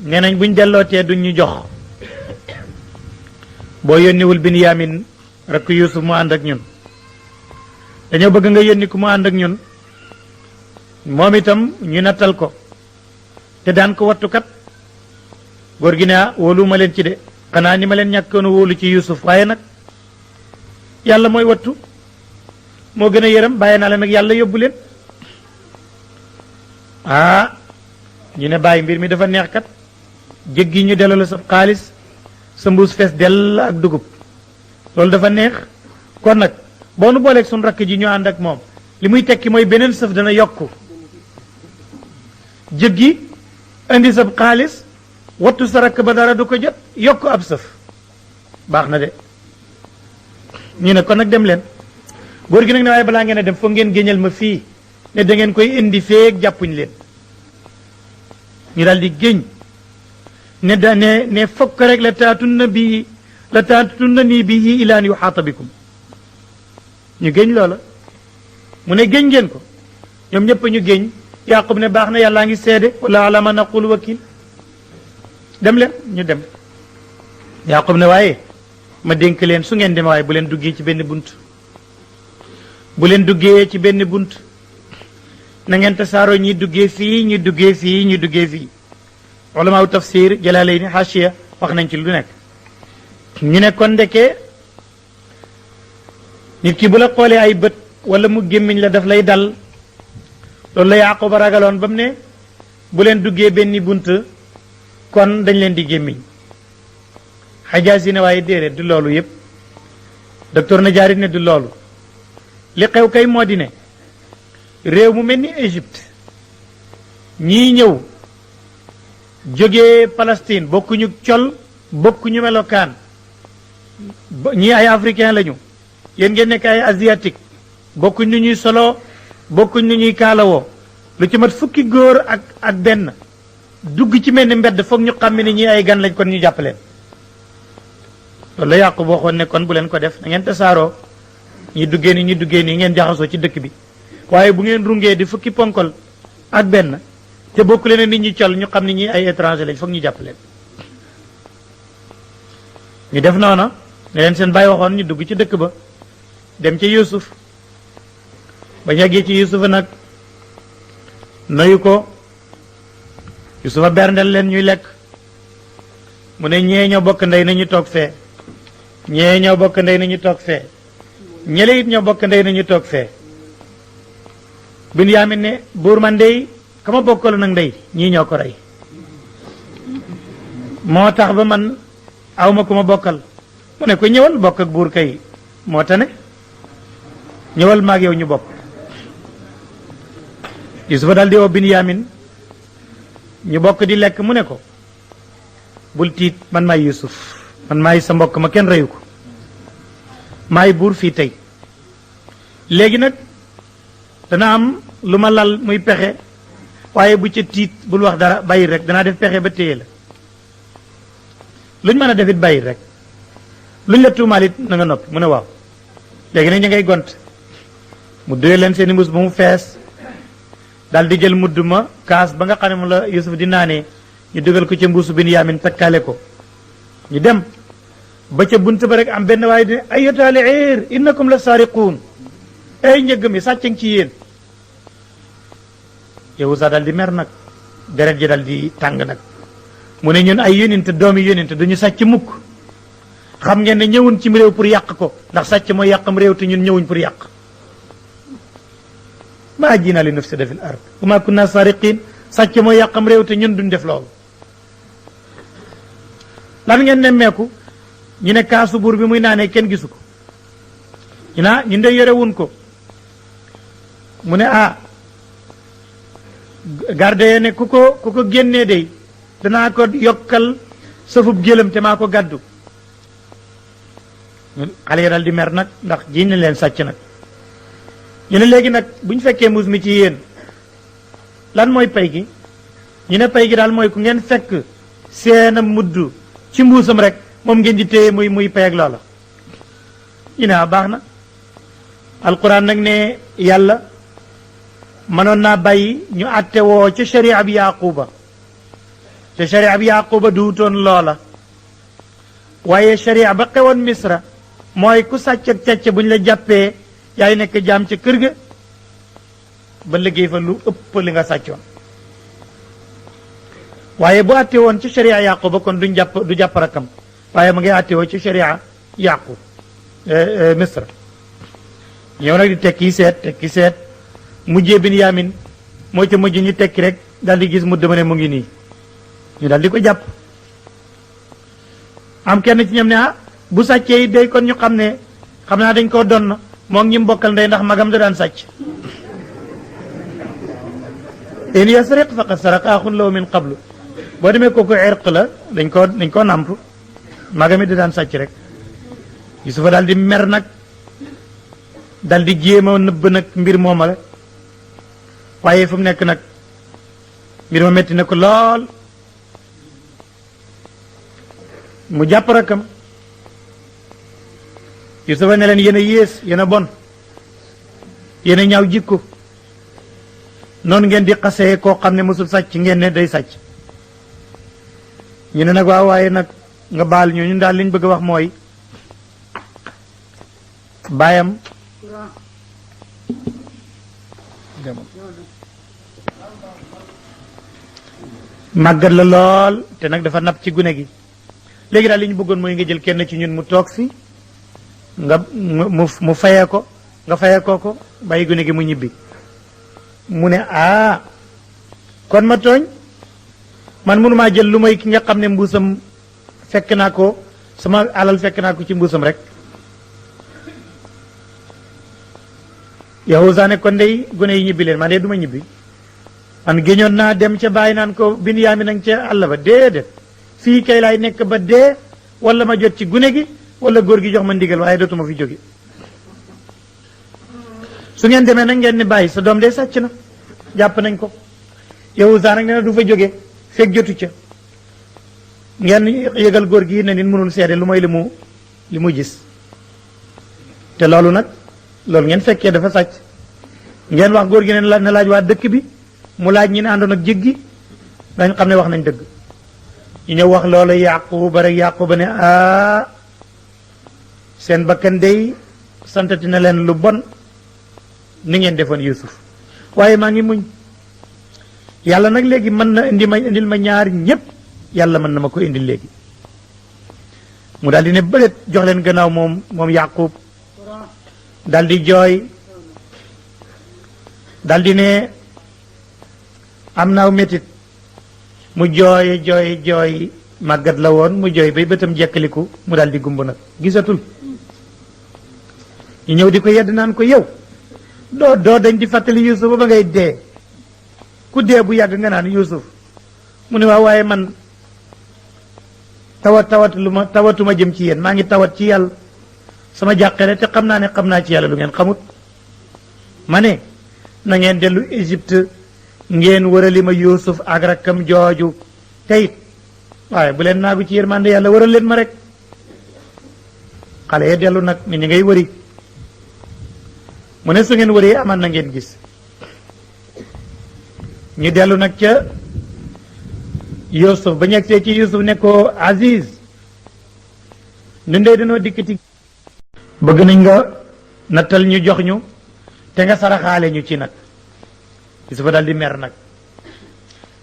nee nañ buñ dellootee duñ ñu jox boo yónniwul Binyamin rakk Yuusuf mu ànd ak ñun dañoo bëgg nga yónni ku mu ànd ak ñun moom itam ñu nattal ko te daan ko wattu kat góor gi ne wóolu ma leen ci de xanaa ni ma leen ñàkkoon wóolu ci Yuusuf waaye nag yàlla mooy wattu moo gën a yërëm bàyyi naa leen nag yàlla yóbbu leen ñu ne bàyyi mbir mi dafa neex kat jéggi ñu delloo la sa xaalis sa mbuus fees dell ak dugub loolu dafa neex kon nag boo nu booleeg suñu rakk ji ñu ànd ak moom li muy tekki mooy beneen sëf dana yokku jéggi indi sa xaalis wattu sa rakk ba dara du ko jot yokku ab sëf baax na de ñu ne kon nag dem leen góor gi nag ne waaye balaa ngeen a dem foog ngeen géñal ma fii ne da ngeen koy indi feek jàppuñ leen ñu daal di géñ ne da ne fokk rek la taatunna nii bii ilaa an yuxaata bikum ñu géñ loola mu ne géñ ngeen ko ñoom ñëpp ñu géñ Yaqub ne baax na yàllaa ngi seede wala ala ma naqul wakil dem leen ñu dem Yaqub ne waaye ma dénk leen su ngeen demee waaye bu leen duggee ci benn bunt bu leen duggee ci benn bunt na ngeen tasaaroo ñi duggee fii ñi duggee fii ñi duggee fii ulamaaw tafsir Jalaalayni Haashiya wax nañ ci lu nekk ñu ne kon ndeke nit ki bu la xoolee ay bët wala mu gémmiñ la daf lay dal loolu la Yaquba ragaloon ba mu ne bu leen duggee benn bunt kon dañ leen di gémmiñ Xajaas yi ne waaye déedéet du loolu yépp docteur Najaarit ne du loolu li xew kay moo di ne réew mu mel ni Égypte ñii ñëw jógee Palestine bokkuñu col bokkuñu melokaan ñii ay africain lañu yéen ngeen nekk ay asiatique bokkuñ nu ñuy solo bokkuñ nu ñuy kaalawoo lu ci mat fukki góor ak benn dugg ci mel ni mbedd foog ñu xam ne ñii ay gan lañ kon ñu jàppaleen loolu la Yaqub waxoon ne kon bu leen ko def na ngeen tasaaroo ñi duggee ni ñi duggee nii ngeen jaxasoo ci dëkk bi waaye bu ngeen rungee di fukki ponkol ak benn te bokku leen nit ñi col ñu xam ne ñi ay étranger lañ foog ñu jàpp leen ñu def noonu ne leen seen bàyyi waxoon ñu dugg ci dëkk ba dem ci Yuusuf ba ñàggee ci Yuusufa nag nuyu ko Yuusufa berndel leen ñuy lekk mu ne ñee ñoo bokk ndey nañu toog fee ñee ñoo bokk ndey nañu toog fee ñële it ñoo bokk ndey nañu toog fee Binyaamin ne buur man ndey kama bokkal nag ndey ñii ñoo ko rey moo tax ba man awma ku ma bokkal mu ne ko ñëwal bokk ak buur kay moo tane ñëwal maag yow ñu bokk Yusufa daal di woo Binyamin ñu bokk di lekk mu ne ko bul tiit man maay Yusuf man maay sa mbokk ma kenn reyu ko maay buur fii tey léegi nag dana am lu ma lal muy pexe waaye bu ca tiit bul wax dara bàyyi rek danaa def pexe ba téye la luñ mën a defit bàyyi rek luñ la tuumaal it na nga noppi mu ne waaw léegi nag ñu ngay gont mu doye leen seeni mbuus ba mu fees daal di jël mudd ma kaas ba nga xam ne mu la Yusuf di naanee ñu dugal ko ca mbuusu Binyamin takkaale ko ñu dem ba ca bunt ba rek am benn waaye di ayyataal iir innakum la saariquun ay njëgg mi sàccaŋ ci yéen Yahuza daal di mer nag deret ji daal di tàng nag mu ne ñun ay yónent doomi yónent duñu sàcc mukk xam ngeen ne ñëwuñ ci réew pour yàq ko ndax sàcc mooy yàqam réew te ñun ñëwuñ pour yàq maa jiinaa li nufsida fil ard wa maa kunna saariqiin sàcc mooy yàqam réew te ñun duñ def loolu lan ngeen nemmeeku ñu ne kaasu buur bi muy naanee kenn gisu ko ñu naa ñun de yorewuñ ko mu ne garde ne ku ko génnee day danaa ko yokkal sëfub gélam te maa ko gàddu xale yi daal di mer nag ndax jiñ na leen sàcc nag ñu ne léegi nag bu ñu fekkee mbuus mi ci yéen lan mooy pay gi ñu ne pay gi daal mooy ku ngeen fekk seenam mudd ci mbuusam rek moom ngeen di téye muy pay ak loola ñu ne baax na alquran nag ne yàlla mënoon naa bàyyi ñu àtte woo ca sharia bi yaquba te sharia bi yaquba duutoon loola waaye sharia ba xewoon misra mooy ku sàcc ak càcc bu ñu la jàppee yaay nekk jaam ca kër ga ba liggéey fa lu ëpp li nga sàccoon waaye bu àtte woon ci sharia yaquba kon du jàpp rakam waaye ma ngay àtte woo ci sharia yaqub misra ñëw nag di tekki seet mujjee Binyamin moo ca mujj ñu tekki rek daal di gis mu dama ne mu ngi nii ñu daal di ko jàpp am kenn ci ñoom ne bu sàccee day kon ñu xam ne xam naa dañ koo donn moo ngi ñu mbokkal ndey ndax magam da daan sàcc in yasriq faqad saraqa axun lahu min qablu boo demee kooku irq la dañ koo nàmp magam it da daan sàcc rek Yusufa daal di mer nag dal di jéem a nëbb nag mbir mooma la waaye fu mu nekk nag mbir ma metti na ko lool mu jàpp rakam Yusufa ne leen yéen a yées yéen a bon yéen a ñaaw jikko noonu ngeen di xasee koo xam ne mosul sàcc ngeen ne day sàcc ñu ne nag waaw waaye nag nga baal ñu ñun daal liñ bëgg a wax mooy baayam màggat la lool te nag dafa napp ci gune gi léegi daal li ñu bëggoon mooy nga jël kenn ci ñun mu toog fi nga mu fayee ko nga fayee ko bàyyi gune gi mu ñibbi mu ne kon ma tooñ man mënumaa jël lu may ki nga xam ne mbuusam fekk naa ko sama alal fekk naa ko ci mbuusam rek Yahuza ne kon ndey gune yi ñibbi leen man de du ma ñibbi man géñoon naa dem ca bàyyi naan ko Binyamin nag ca àll ba déedéet fii kay laay nekk ba dee wala ma jot ci gune gi wala góor gi jox ma ndigal waaye dootuma fi jóge su ngeen demee nag ngeen ni bàyyi sa doom de sàcc na jàpp nañ ko Yahuza nag nee na du fa jóge fekk jotu ca ngeen yëgal góor gi ne nit mënul seede lu mooy li mu gis te loolu ngeen fekkee dafa sàcc ngeen wax góor gi ne na laaj waa dëkk bi mu laaj ñi ne àndoon ak jéggi dañ xam ne wax nañ dëgg ñu ñëw wax loolu Yaquba rek Yaquba ne seen bakkan dey santati na leen lu bon ni ngeen defoon Yusuf waaye maa ngi muñ yàlla nag léegi mën na indil ma ñaar ñépp yàlla mën na ma ko indil léegi mu daal di ne bëlet jox leen gannaaw moom Yaqub daal di jooy daal di ne am naaw métit mu jooy màggat la woon mu jooy bay bëtam jekkaliku mu daal di gumb nag gisatul ñu ñëw di ko yedd naan ko yow doo dañ di fàttali Yuusuf ba ngay dee ku dee bu yàgg nga naan Yuusuf mu ne waaw waaye man tawatuma jëm ci yéen maa ngi tawat ci yàlla sama jàqere te xam naa ci yàlla lu ngeen xamut ma ne na ngeen dellu Égypte ngeen wërali ma Yuusuf ak rakkam jooju teyit waaye bu leen naagu ci yërmande yàlla wëral leen ma rek xale ya dellu nag ni ñi ngay wëri mu ne su ngeen wëree aman na ngeen gis ñu dellu nag ca Yuusuf ba ñu agsee ci Yuusuf ne ko Aziz ñun de dañoo dikkati bëgg nañ nga nattal ñu jox ñu te nga saraxaale ñu ci nag Yuusufa daal di mer nag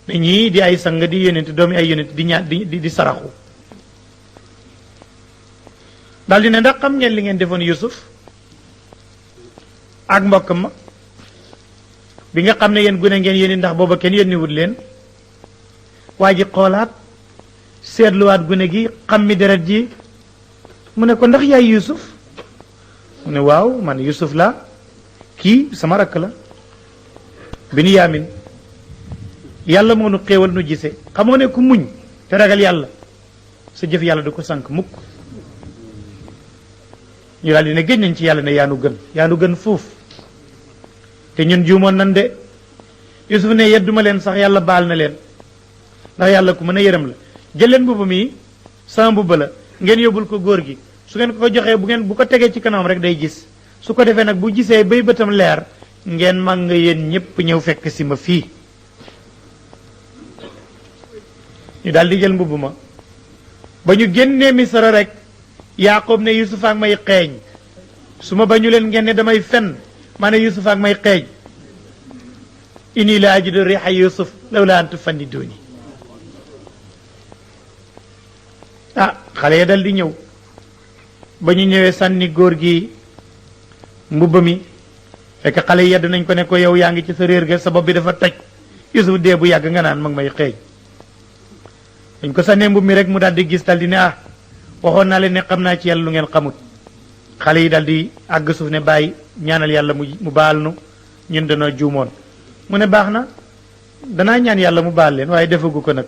ne ñii di ay sang di yonent doomi ay yonent di ñaan di saraxu daal di ne ndax xam ngeen li ngeen defoon Yuusuf ak mbokk ma bi nga xam ne yéen gune ngeen yéen ndax booba kenn yónniwut leen waa ji xoolaat seetluwaat gune gi xam mi deret ji mu ne ko ndax yaay Yuusuf mu ne waaw man Yuusuf la kii sama rakk la Binyaamin yàlla moo nu xéewal nu gise xamoo ne ku muñ te ragal yàlla sa jëf yàlla du ko sànk mukk ñu daal di ne génn nañ ci yàlla ne yaa nu gën fuuf te ñun juumoon nan de Yuusuf ne yedduma leen sax yàlla baal na leen ndax yàlla ku mën a yërëm la jël leen mbubb mi sama mbubb la ngeen yóbbul ko góor gi su ngeen ko joxee bu ko tegee ci kanam rek day gis su ko defee nag bu gisee bay bëtam leer ngeen mag nga yéen ñëpp ñëw fekk si ma fii ñu daal di jël mbubb ma ba ñu génnee Misra rek Yaaqoob ne Yuusuf ak may xeeñ su ma bañu leen ngeen ne damay fen ma ne Yuusuf ak may xeeñ inni la ajidu riixa Yuusuf lawlaa an tufanniduuni xale ya dal di ñëw ba ñu ñëwee sànni góor gi mbubba mi fekk xale yi yedd nañ ko ne ko yow yaa ngi ci sa réer ga sa bopp bi dafa toj Yuusuf dee bu yàgg nga naan mag may xeeñ dañ ko sànnee mbub mi rek mu daal di gis dal di ne waxoon naa leen ne xam naa ci yàlla lu ngeen xamut xale yi dal di àgg suuf ne bàyyi ñaanal yàlla mu baal nu ñun danoo juumoon mu ne baax na danaa ñaan yàlla mu baal leen waaye defagu ko nag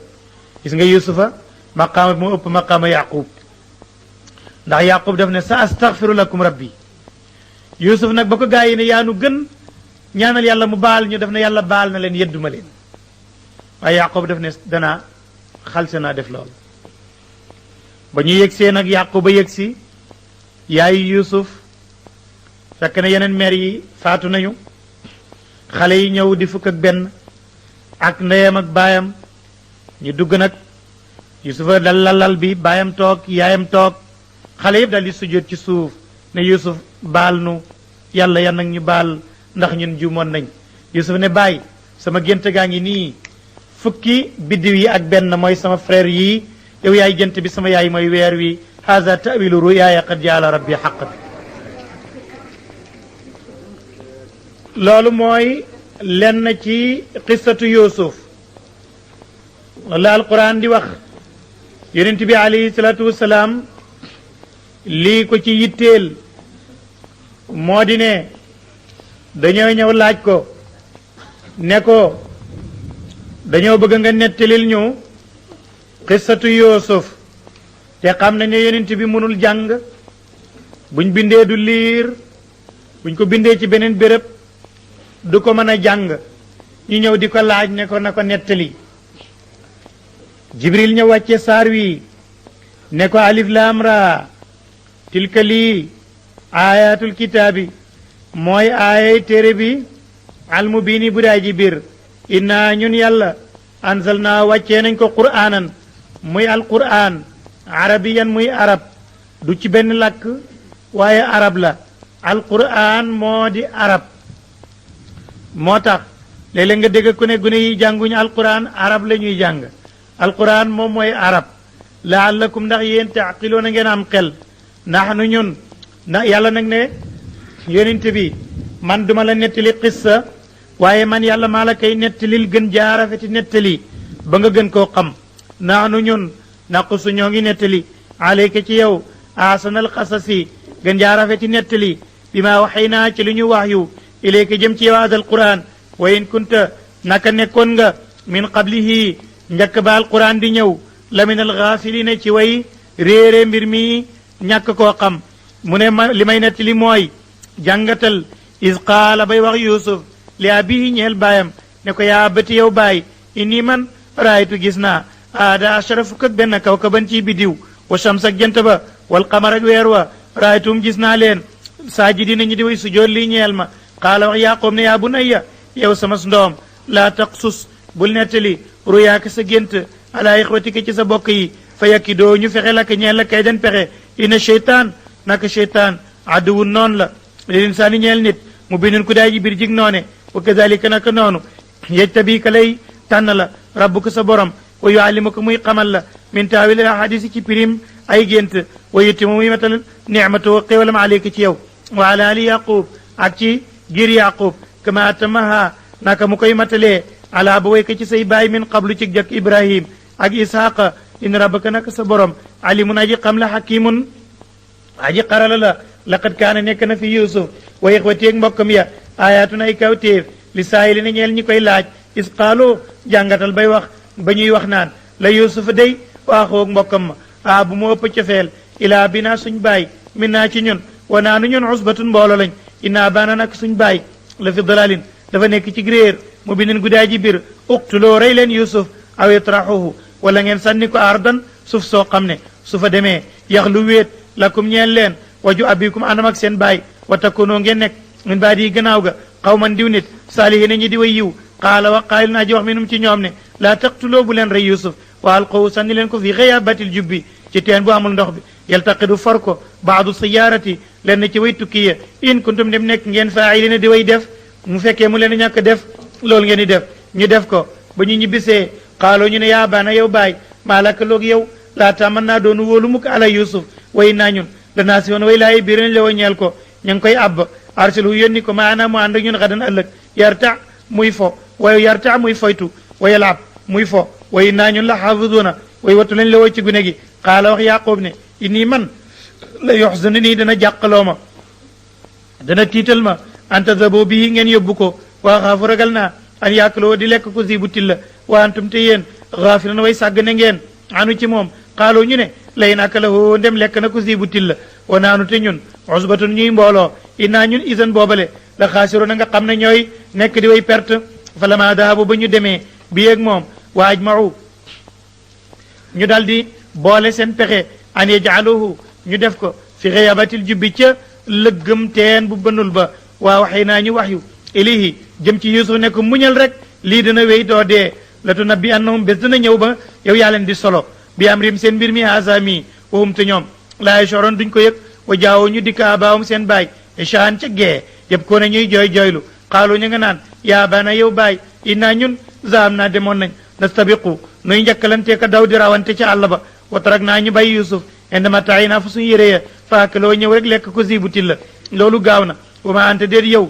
gis nga Yuusufa maqaama bi moo ëpp maqaama Yaaqub ndax Yaaqub daf ne sa astaghfiru lakum rabbi Yuusuf nag ba ko gaa yi ne yaa nu gën ñaanal yàlla mu baal ñu def ne yàlla baal na leen yedduma leen waaye Yaaqub daf ne danaa xalse naa def loolu ba ñu yëgsee nag Yaaqub ba yëgsi yaayu Yuusuf fekk na yeneen meer yi faatu nañu xale yi ñëw di fukk ak benn ak ndeyam ak baayam ñu dugg nag Yuusufa dal lal bi baayam toog yaayam toog xale yëpp dal di sujjóot ci suuf ne Yuusuf baal nu yàlla yan nag ñu baal ndax ñun juumoon nañ Yuusuf ne baay sama gént gaa ngi nii fukki biddiw yi ak benn mooy sama frère yii yow yaay gént bi sama yaay mooy weer wi haza tawilu ruyaaya qad jaala rabbi xaqan loolu mooy lenn ci qissatu Yuusuf wala alquran di wax yonent bi alayhi salaatu wasalaam lii ko ci yitteel moo di ne dañoo ñëw laaj ko ne ko dañoo bëgg nga nettalil ñu qissatu Yuusuf te xam nañ ne yonent bi mënul jàng buñ bindee du liir buñ ko bindee ci beneen béréb du ko mën a jàng ñu ñëw di ko laaj ne ko na ko nettali Jibril ñëw wàcce saar wi ne ko alif laam ra tilka lii ayatul kitaabi mooy aayay téere bi almubiini bu daay ji biir inna ñun yàlla anzalna wàccee nañ ko qur'aanan muy alqur'aan arabiyan muy arab du ci benn làkk waaye arab la alqur'aan moo di arab moo tax léeg-léeg nga dégg ku ne gune yi jànguñu alqur'aan arab la ñuy jàng alqur'aan moom mooy arab laallakum ndax yéen taaqiloon a ngeen am xel naxnu ñun na yàlla nag ne yonent bi man duma la nettali qissa waaye man yàlla maa la koy nettalil gën jaarafeti nettali ba nga gën koo xam naxnu ñun naqussu ñoo ngi nettali alayka ci yow ahsanal qasasi gën jaarafeti nettali bi ma waxay naa ci li ñu wax yu ilayka jëm ci yow hada alquran wa in kunta naka nekkoon nga min qablihi njëkk ba alquran di ñëw la min alxaafilina ci way réere mbir mi ñàkk koo xam mu ne ma li may nett li mooy jàngatal is qaala bay wax yusuf li abihi ñeel baayam ne ko yaa abati yow baay inni man raaytu gis naa aada ashara fukk ak benn kawkaban ci bidiw wa shams ak jant ba wal qamar ak weer wa raaytum gis naa leen saajidina ñi di way sujood lii ñeel ma qaala wax yaaqoob ne yaa bunayya yow sama ndoom laa taqsus bul nettali ruyaaka sa gént ala ixwatika ci sa bokk yi fa yakki doo ñu fexe la ka ñeel la kay den pexe ina cheytaan naka cheytaan aduwun noonu la lil insaani ñeel nit mu binun ku daay ji biir jig noone wa kadalika naka noonu yejtabika lay tànn la rabbuka sa borom wa yuallimuka muy xamal la min taawil al ahadisi ci pirim ay gént wa yutimu muy matal nicmatu xéwalam aleyka ci yow wa ala ali yaqub ak ci giir yaqub kama atamaha naka mu koy matalee ala ba way ka ci say baay min qablu ci jëkk ibrahim ak ishaqa in rabbaka naka sa borom alimun aji xam la hakimun aji xarala la laqad kaana nekk na fi yusuf wa ixwati ak mbokkam ya ayatun ay kawtéef li saayili na ñeel ñi koy laaj is qaalu jàngatal bay wax ba ñuy wax naan la yusufa day waaxoog mbokkam ma a bu mu ëpp cofeel ilaa bi naa suñ baay min naa ci ñun wa naanu ñun usbatun mboolo lañ inaa baana nak suñ baay la fi dalalin dafa nekk ci réer mu binin guddaay ji biir uqtuloo rey leen yusuf aw itrahuhu wala ngeen sànni ko ardan suuf soo xam ne su fa demee yax lu wéet lakum ñeel leen waju abikum anam ak seen baay wa takunoo ngeen nekk min baadi yi gannaaw ga xawman diw nit saalihiina ñi di way yiw qaala wa qaayil naa ji wax minum ci ñoom ne laa taqtuloo bu leen rey yusuf wa alqawu sànni leen ko fi xëyaabatil jubbi ci teen bu amul ndox bi yaltaqidu for ko baadu siyaarati leen ci way tukki ya in kuntum dem nekk ngeen faa'ilina di way def mu fekkee mu leen ñàkk def loolu ngeen di def ñu def ko ba ñu ñibbisee xaaloo ñu ne yaa baana yow baay maa laka loog yow laa taaman naa doonu wóolu mukk ala yusuf way naa ñun danaa si woon way laayi biir nañ la wa ñeel ko ña ngi koy abb arsilhu yónni ko maanaam mu ànd ak ñun xadan ëllëg yarta muy fo way yarta muy foytu way laab muy fo way naa ñun la xaafiduna way wattu lañ la woo ci gune gi xaala wax yaqub ne inni man la yoxsunu nii dana jàqaloo ma dana tiital ma anta dabo bii ngeen yóbbu ko waa xaafu ragal naa an yàkkaloo di lekk ko zibu tilla wa antum te yéen xaafilan way sàgg ne ngeen anu ci moom xaaloo ñu ne lay naka la hoo ndem lekk na ko zibu tilla wa naanu te ñun usbatun ñuy mbooloo innaa ñun isan boobale la xaasiro na nga xam ne ñooy nekk di way perte fa lama dahabu ba ñu demee bi yeeg moom wa ajmau ñu dal di boole seen pexe an yajaaluhu ñu def ko fi xëyabatil jubbi ca lëggëm teen bu bënul ba waa waxee naa ñu wax yu ilayhi jëm ci yusuf ne ko muñal rek lii dina wéy doo dee la tu nabbi annahum bés dina ñëw ba yow yaa leen di solo bi am rim seen mbir mi haasa mi wahum te ñoom laa yashoroon duñ ko yëg wa jaawoo ñu dikka abaawum seen baay ishaan ca gee yëpp ko ne ñuy jooy jooylu xaalu ñu nga naan yaa baana yow baay innaa ñun zaam naa demoon nañ nastabiqu nuy njëkkalante ka daw di rawante ca àll ba wa tarak naa ñu bàyyi yusuf indama tayi naa fa suñu yére ya faakaloo ñëw rek lekk ko zibu til la loolu gaaw na wa ma anta déet yow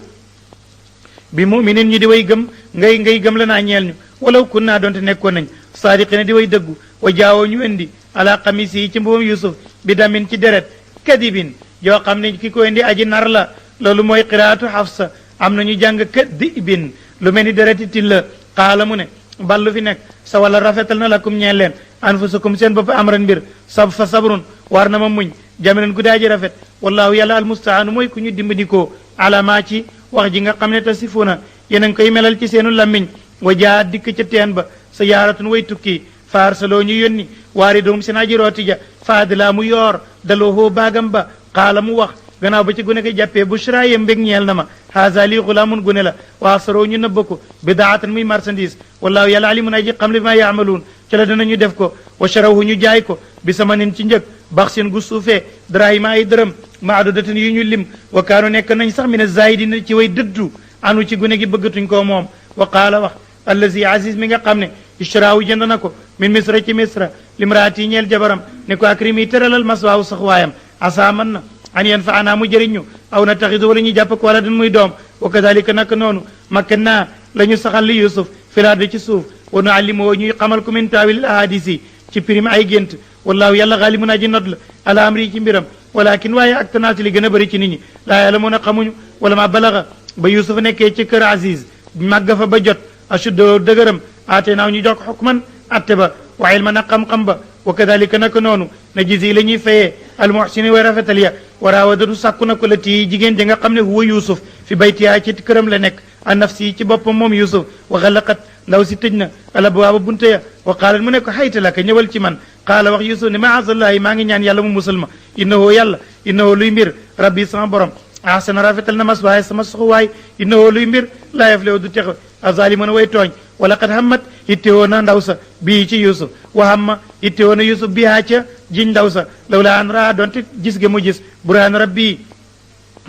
bi muminin ñi di way gëm ngay gëm la naa ñeel ñu walaw kun naa doonte nekkoon nañ saadiqina di way dëggu wa jaawoo ñu indi ala xamis yi ci mbubam yusuf bi damin ci deret kadibin yoo xam ne ki ko indi aji nar la loolu mooy qiraatu xafsa am na ñu jàng kadibin lu mel ni dereti til la xaala mu ne ballu fi nekk sa wala rafetal na lakum ñeel leen anfusakum seen bopp amran mbir fa sabrun war na ma muñ jamilan gu daaji rafet wallahu yàlla almustaanu mooy ku ñu dimbandikoo alama ci wax ji nga xam ne tasifuna yéen a ngi koy melal ci seenu lammiñ wa jaa dikk ca teen ba sa yaaratun way tukki faarsaloo ñu yónni waari doom seen aji rooti ja faadilaa mu yoor daloo hoo baagam ba xaala mu wax gannaaw ba ci gune ko jàppee bushra ye mbég ñeel na ma haasa lii xulaamun gune la waa saroo ñu nëbba ko bidaatan muy marchandise wallahu yàlla alimun aji xam li ma yaamaluun ca la danañu def ko wa sharawhu ñu jaay ko bi samanin ci njëg baxsin gu suufee drahima ay dërëm maadudatin yu ñu lim wa kaanu nekk nañ sax min azahidina ci way dëddu anu ci gune gi bëggatuñ koo moom wa qaala wax allazi aziz mi nga xam ne ishraawu jënd na ko min misra ci misra limraati ñeel jabaram ne ko akrimi tëralal maswaawu sax waayam asa man na an yanfaana mu jëriñ ñu aw na taxidu wala ñu jàpp ko wala dan muy doom wa kadalika naka noonu makkan naa la ñu saxal li yusuf filaardi ci suuf wa nuallimoo ñuy xamal ko min taawil ahadisi ci prime ay gént wallahu yàlla xaalimun aji not la ala amri ci mbiram walakin waaye ak tanaasi li gën a bëri ci nit ñi laa yàlla mun a xamuñu wala ma balaga ba yusuf nekkee ci kër aziz màgg fa ba jot ashuddo dëgëram aateenaaw ñu jox xukman atte ba wa ilman ak xam-xam ba wa kadalika naka noonu na jisi la ñuy fayee almuhsini way rafetal ya waraawadatu sàkku na ko la tii jigéen ji nga xam ne huwa yusuf fi baytiyaa ci këram la nekk an nafsi ci boppam moom yusuf wa xalaqat ndaw si tëj na alabwaaba bunte ya wa qaalat mu ne ko xayta laka ñëwal ci man qaala wax yusuf ne maazallahi maa ngi ñaan yàlla mu musal ma innahu yàlla innahu luy mbir rabbi sama borom ahsana rafetal na mas waaye sama soxuwaay innahu luy mbir laa yaflewu du texe azalimuna way tooñ wala qad hammat ittewoo na ndaw sa bii ci yusuf wa hamma ittewoo na yusuf bihaa ca jiñ ndaw sa lawla an raa doonte gis ge mu gis burhaan rabbi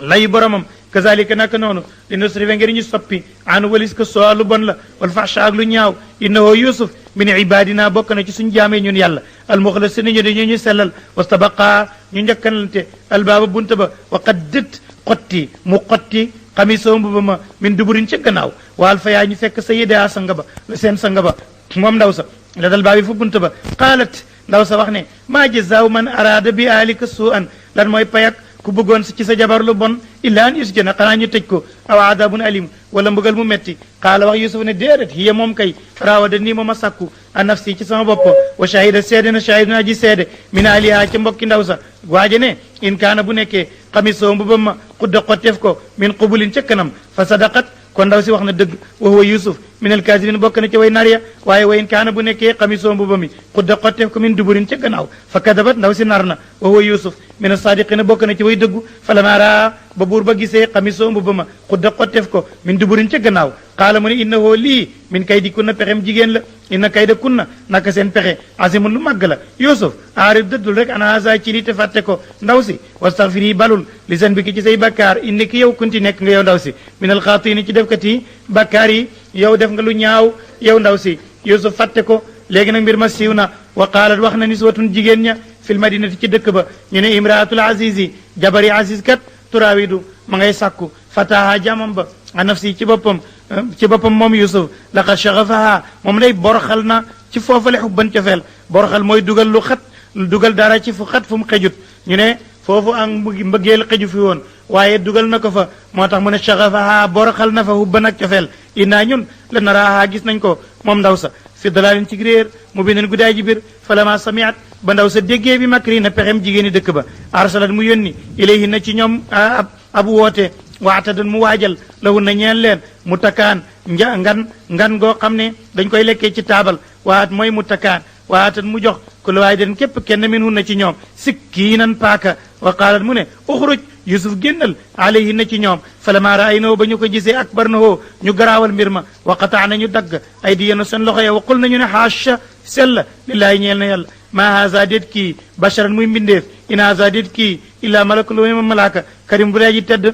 lay boromam kazalika naka noonu li nusrife ngir ñu soppi an walis ko soo lu bon la wal fahsha ak lu ñaaw innahu yusuf min ibadina bokk na ci suñ jaamee ñun yàlla almuxlasina ñu dañu ñu sellal wastabaqa ñu njëkkanante albaaba bunta ba wa qaddat xotti mu xotti xamisoo mbuba ma min duburin ca gannaaw waal fa yaa ñu fekk sa yédaa sanga ba seen sanga ba moom ndaw sa la dal baabi fu bunta ba qaalat ndaw sa wax ne maa jazaaw man araada bi alika suu an lan mooy payak ku bëggoon ci sa jabar lu bon illa an yusjana xanaa ñu tëj ko aw adabun alim wala mbugal mu metti qaala wax yusuf ne déedéet hiya moom kay raawada nii moom a sàkku an nafsi ci sama bopp wa shahida seede na shahidun aji seede min aliha ca mbokki ndaw sa waaje ne in kaana bu nekkee xamisoo mbubam ma xudda xotteef ko min qubulin ca kanam fa sadaqat kon ndaw si wax na dëgg wa huwa yusuf min alkaasibin bokk na ca way nar ya waaye wa in kaana bu nekkee xamisoo mbuba mi xudda xotteef ko min duburin ca gannaaw fa kadabat ndaw si nar na wa huwa yusuf min asadiqina bokk na ci way dëggu fa lama raa ba buur ba gisee xamisoo mbuba ma xudda xotteef ko min duburin ca gannaaw qaala mu ne innahu lii min kaydi kunna pexem jigéen la inna kayda kunna naka seen pexe asimun lu màgg la yusuf aarib dëddul rek ana haza ci lii te fàtte ko ndaw si wastaghfiri balul li san bi ki ci say bakkaar inni ki yow kunti nekk nga yow ndaw si min alxaatini ci defkat yi bakkaar yi yow def nga lu ñaaw yow ndaw si yusuf fàtte ko léegi nag mbir ma siiw na wa qaalat wax na niswatun jigéen ña fil madinati ci dëkk ba ñu ne imraatul azizi jabari aziz kat turaawidu ma ngay sàkku fataha jamam ba a nafsi ci boppam moom yusuf laqad shagafaha moom lay borxal na ci foofale xubban cofeel borxal mooy dugal lu xat dugal dara ci fu xat fu mu xejut ñu ne foofu ak mbëggeel xeju fi woon waaye dugal na ko fa moo tax mu ne shagafaha borxal na fa xubban ak cofeel innaa ñun la naraaha gis nañ ko moom ndaw sa fi dalalin ci réer mu binen guddaay ji bir falama samiat ba ndaw sa déggee bi makri na pexem jigéeni dëkk ba arsalat mu yónni ilayhi na ci ñoom ab woote waatadan mu waajal lahu na ñeel leen mu takaan ngan goo xam ne dañ koy lekkee ci taabal waat mooy mu takaan waatan mu jox ku la waay den képp kenn min hun na ci ñoom sikkiinan paaka wa qaalat mu ne uxruj yusuf génnal alayhi na ci ñoom falama raaynahu ba ñu ko gisee akbar na hoo ñu garaawal mbir ma wa qataa nañu dagg ay di yéen seen loxo ya wa qul nañu ne haasha sell lillaahi ñeel na yàlla ma haza déet kii basharan muy mbindeef in haza déet kii illaa malakun lu ma malaaka karim bu dee ji tedd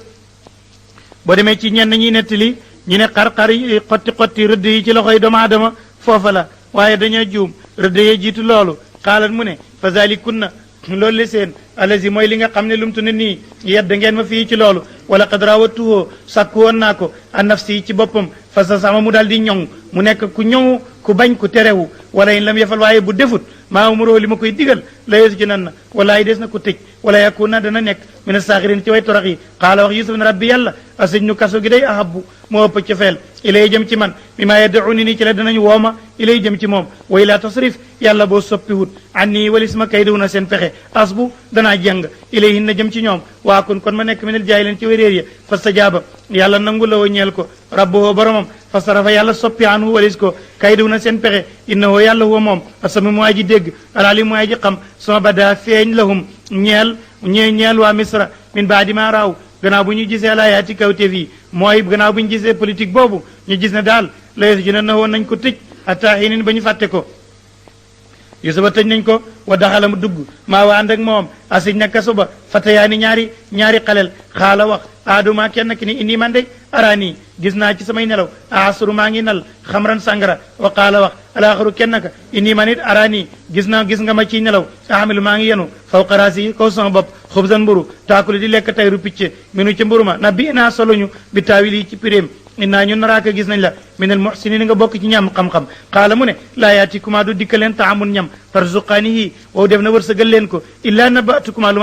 boo demee ci ñenn ñi nettali ñu ne xar-xar yi xotti rëdd yi ci loxoy doomu aadama foofa la waaye dañoo juum rëdd yee jiitu loolu xaalat mu ne fa zalikunna loolu le seen alazi mooy li nga xam ne lumtu ne nii yedd ngeen ma fii ci loolu wala qad rawatuhu sàkku woon naa ko an nafsi ci boppam fa sa sama mu daal di ñoŋ mu nekk ku ñoŋu ku bañ ku terewu wala in lam yafal waaye bu defut maa umuroo li ma koy digal la yeesu ci nan na walaayi des na ko tëj wala yakun na dana nekk mina saaxirin ci way torox yi xaala wax yusuf ne rabbi yàlla asijnu kaso gi day ahabbu moo ëpp cofeel ilay jëm ci man mi maa yad'uni nii ci la danañ wooma ilay jëm ci moom way laa tasrif yàlla boo soppiwut an nii walis ma kay na seen pexe asbu danaa jàng ilayhin na jëm ci ñoom waa kon ma nekk minel jaay leen ci way réer ya fastajaaba yàlla nangu la woo ñeel ko rabbuhu boromam fasarafa yàlla soppi anhu walis ko kay na seen pexe innahu yàlla huwa moom asami mooy ji dégg alalim mooy ji xam sama bada feeñ lahum ñeel waa misra min baadi ma raaw gannaaw bu ñu gisee laayaati kawteef yi mooy gannaaw bu ñu gisee politique boobu ñu gis ne daal layes ji na woon nañ ko tëj hatta xiinin ba ñu fàtte ko yusufa tëj nañ ko wa daxala mu dugg maa wa ànd ak moom asij na kaso ba fatayaani ñaari xalel xaala wax aaduma kenn ki ni indi man de araani gis naa ci samay nelaw asuru maa ngi nal xamran sangara wa qaala wax alaaxaru kenn ka indi man it araani gis nga ma ci nelaw ahamilu maa ngi yenu fawqa raasi kaw sama bopp xubsan mburu taakuli di lekk tayru picc minu ci mburu ma na bi naa soloñu bi taawili ci piréem innaa ñun naraaka gis nañ la min al muhsinin nga bokk ci ñam xam-xam xaala mu ne laa yaatikumaa du dikka leen taamun ñam tarzuqaanihi wow def na wërsëgal leen ko illaa nabatukumaa lu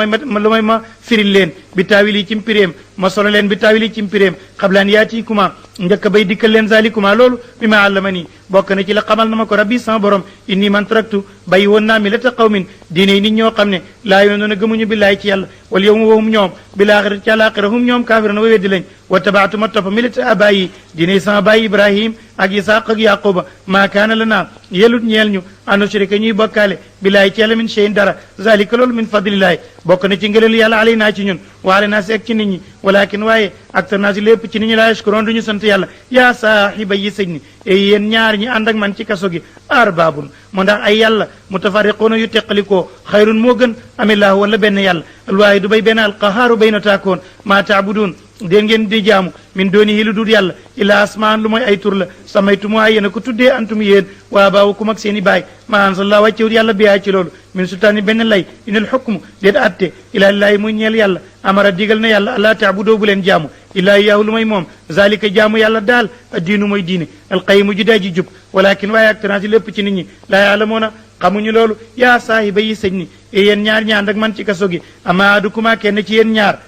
may ma firil leen bi taawili ci piréem ma solo leen bi taawili ci piréem xablaan yaatikumaa njëkk bay dikkal leen zalikuma loolu bi ma àllamani bokk na ci la xamal na ma ko rabbi sama borom inni man taraktu bàyyi woon naa millata qawmin diine yi nit ñoo xam ne laa yoon a gëmuñu billaahi ci yàlla wal yawma wahum ñoom bil aaxirati ci àlaaxira hum ñoom kaafiruna wa weddi lañ wa tabaatu ma topp millata abaayi diine yi sama bàyyi ibrahim ak isaaq ak yaquba maa kaana lana yelut ñeel ñu an nushrika ñuy bokkaale billaahi ci yàlla min cheyin dara zalika loolu min fadlillaahi bokk na ci ngëneelu yàlla alay naa ci ñun wa alay naa si ak ci nit ñi walakin waaye aktar naa si lépp ci nit ñi laa yashkuroon duñu sant yàlla yaa saaxiba yi sëñ ni yéen ñaar ñi ànd ak man ci kaso gi arbaabun mu ndax ay yàlla mutafarriquuna yu teqalikoo xayrun moo gën amillahu wala benn yàlla alwaahidu bay benn alqahaaru bay na taakoon maa taabuduun deen ngeen di jaamu min doonihi lu dul yàlla illa asmaan lu mooy ay tur la samaytumu yéen a ko tuddee antum yéen waa baawukum ak seen i baay ma anzalallaahu wàccewut yàlla biyaa ci loolu min sultaani benn lay inal xukmu déet atte ilaa lillaahi muy ñeel yàlla amara digal na yàlla allaa taabudoo bu leen jaamu illaa iyaahu lu may moom zalika jaamu yàlla daal addiinu mooy diine alqayimu ju daa ji jub walakin waaye ak tanaasi lépp ci nit ñi laa yaalamoona xamuñu loolu yaa saahiba yi sëñ ni yéen ñaar ñaan ak man ci kaso gi ama adukuma kenn ci yéen ñaar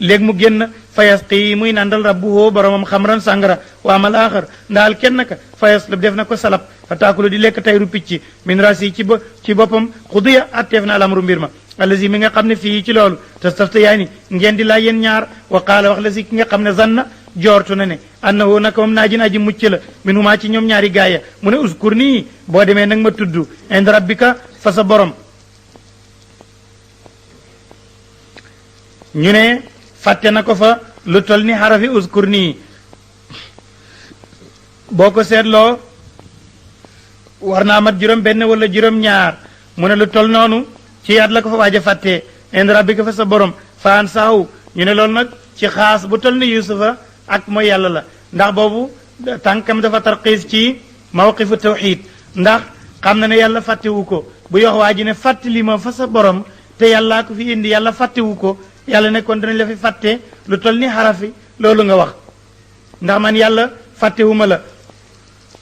léegi mu génn fayasqi muy nandal rabbuhu boromam xamran sàngara wa amal axar ndaal kenn ka fayaslub def na ko salab fa taakulu di lekk tayru picc min rasi ci boppam xudiya atteef na alamru mbir ma allazi mi nga xam ne fii ci loolu tastafta yaa ni ngeen di laa yéen ñaar wa qaala wax la si ki nga xam ne zanna joortu na ne annahu naka moom naajin aji mucc la min huma ci ñoom ñaari gaaya mu ne uskur nii boo demee nag ma tudd ind rabbika fa sa borom ñu ne fàtte na ko fa lu tol ni xarafi uskur nii boo ko seetloo war naa mat juróom benn wala juróom ñaar mu ne lu tol noonu ci yaat la ko fa waaj a fàttee ind rabbika fa sa borom fa an saaw ñu ne loolu nag ci xaas bu tol ni yusufa ak mooy yàlla la ndax boobu tànkam dafa tarxiis ci mawqifu tawxid ndax xam na ne yàlla fàttewu ko bu yox waa ji ne fàttali ma fa sa borom te yàllaa ko fi indi yàlla fàttewu ko yàlla ne kon danañ la fi fàtte lu tol ni xarafi loolu nga wax ndax man yàlla fàttewuma la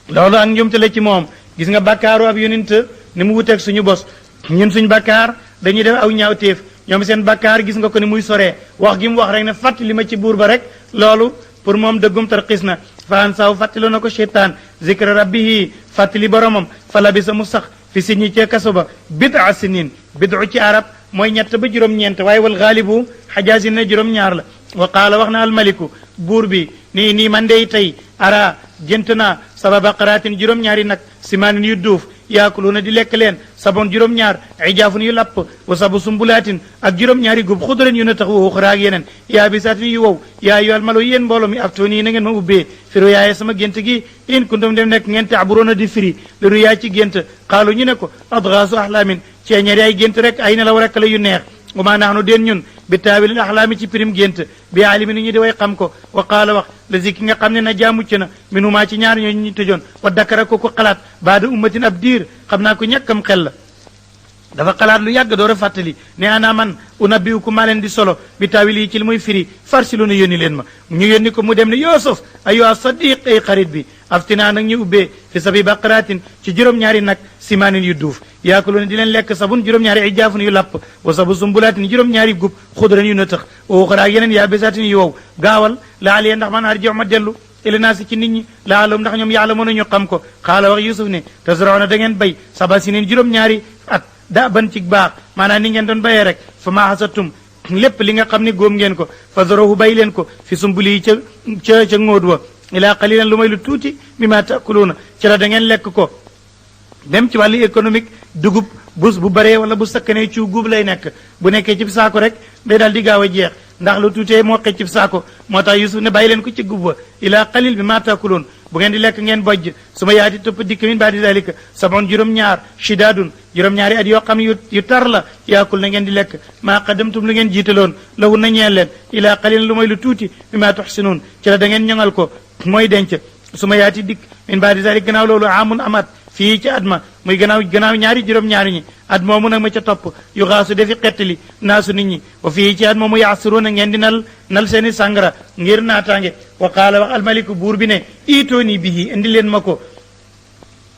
loolu ak njumte la ci moom gis nga bakkaaru ab yonent ni mu wuteeg suñu bos ñun suñ bakkaar dañuy def aw ñaawteef ñoom seen bakkaar gis nga ko ni muy soree wax gi mu wax rek ne fàttali ma ci buur ba rek loolu pour moom dëggum tarxis na faan saaw fàttaloo na ko cheytaan zikra rabbihi fàttali boromam fa labisa mu sax fi si ñi cee kaso ba bida sinin bidu ci arab mooy ñett ba juróom-ñeent waaye wal xaalibu xajaasin ne juróom-ñaar la wa qaala wax na almaliku buur bi nii man dey tey ara gént naa saba baqaraatin juróom-ñaari nag simaanin yu duuf yaakuluuna di lekk leen sabon juróom-ñaar ijaafun yu lapp wa sabu sumbulaatin ak juróom-ñaari gub xuduran yu na tax wa uxraa ak yeneen yaa bisaatin yu wow yaa yu almalo yéen mbooloo mi aftooni na ngeen ma ubbee firu yaaye sama gént gi in kuntum dem nekk ngeen taaburoona di firi liru yaa ci gént xaalu ñu ne ko adgaasu ahlaamin ceeñeeri ay gént rek ay nelaw rek la yu neex wa maa naxnu den ñun bi taawilil axlaami ci pirim gént bi aalimi ni ñu di way xam ko wa qaala wax la si ki nga xam ne na jaamucc na minumaa ci ñaar ñooñu ñu tëjoon wa dakara ko xalaat baada ummatin ab diir xam naa ko ñàkkam xel la dafa xalaat lu yàgg door a fàttali ne ana man unabbiukum maa leen di solo bi taawil yi ci li muy firi farsilu na yónni leen ma ñu yónni ko mu dem ne Youssouf ayyuha sadiq ay xarit bi aftinaa nag ñu ubbee fi sabi baqaraatin ci juróom-ñaari nag simaanin yu duuf yaakuluuna di leen lekk sabun juróom-ñaari ijaafun yu lapp wa sabu sumbulaatin juróom-ñaari gub xudran yu na tax wa uxraa yeneen yaa besaatin yu wow gaawal laaliye ndax man arjiu ma dellu ila naasi ci nit ñi laalum ndax ñoom yàlla mën a ñu xam ko xaala wax Yusuf ne tasrauna da ngeen bay saba sinin juróom-ñaari at daa ban ci baax maanaam ni ngeen doon bayee rek fa maa hasatum lépp li nga xam ne góom ngeen ko fa zarahu bay leen ko fi sumbuli yi ca ngóod wa ilaa qalilan lu may lu tuuti mimma taakuluuna ci la da ngeen lekk ko même ci wàllu économique dugub bu baree wala bu sakkanee ci guub lay nekk bu nekkee ci saako rek day daal di gaaw a jeex ndax lu tuutee moo xëcc ci saako moo tax Yusuf ne bàyyi leen ko ci gub wa ilaa qalil mimma taakuluun bu ngeen di lekk ngeen bojj su ma yaati topp dikk min baadi dalika sabon juróom-ñaar shidaadun juróom-ñaari at yoo xam yu tar la yaakul na ngeen di lekk maa qaddamtum lu ngeen jiitaloon lahu na ñeel leen ilaa qalil lu may lu tuuti mimma tuxsinuun ci la da ngeen ñoŋal ko mooy denc su ma yaati dikk min baadi dalika gannaaw loolu amun amat fii ci at ma muy gannaaw ñaari juróom-ñaari ñi at moomu nag ma ca topp yu xaasu defi xettali naasu nit ñi wa fii ci at moomu yaasiruuna ngeen di nal seeni sàngara ngir naataange wa qaala wax almaliku buur bi ne iitooni bihi indi leen ma ko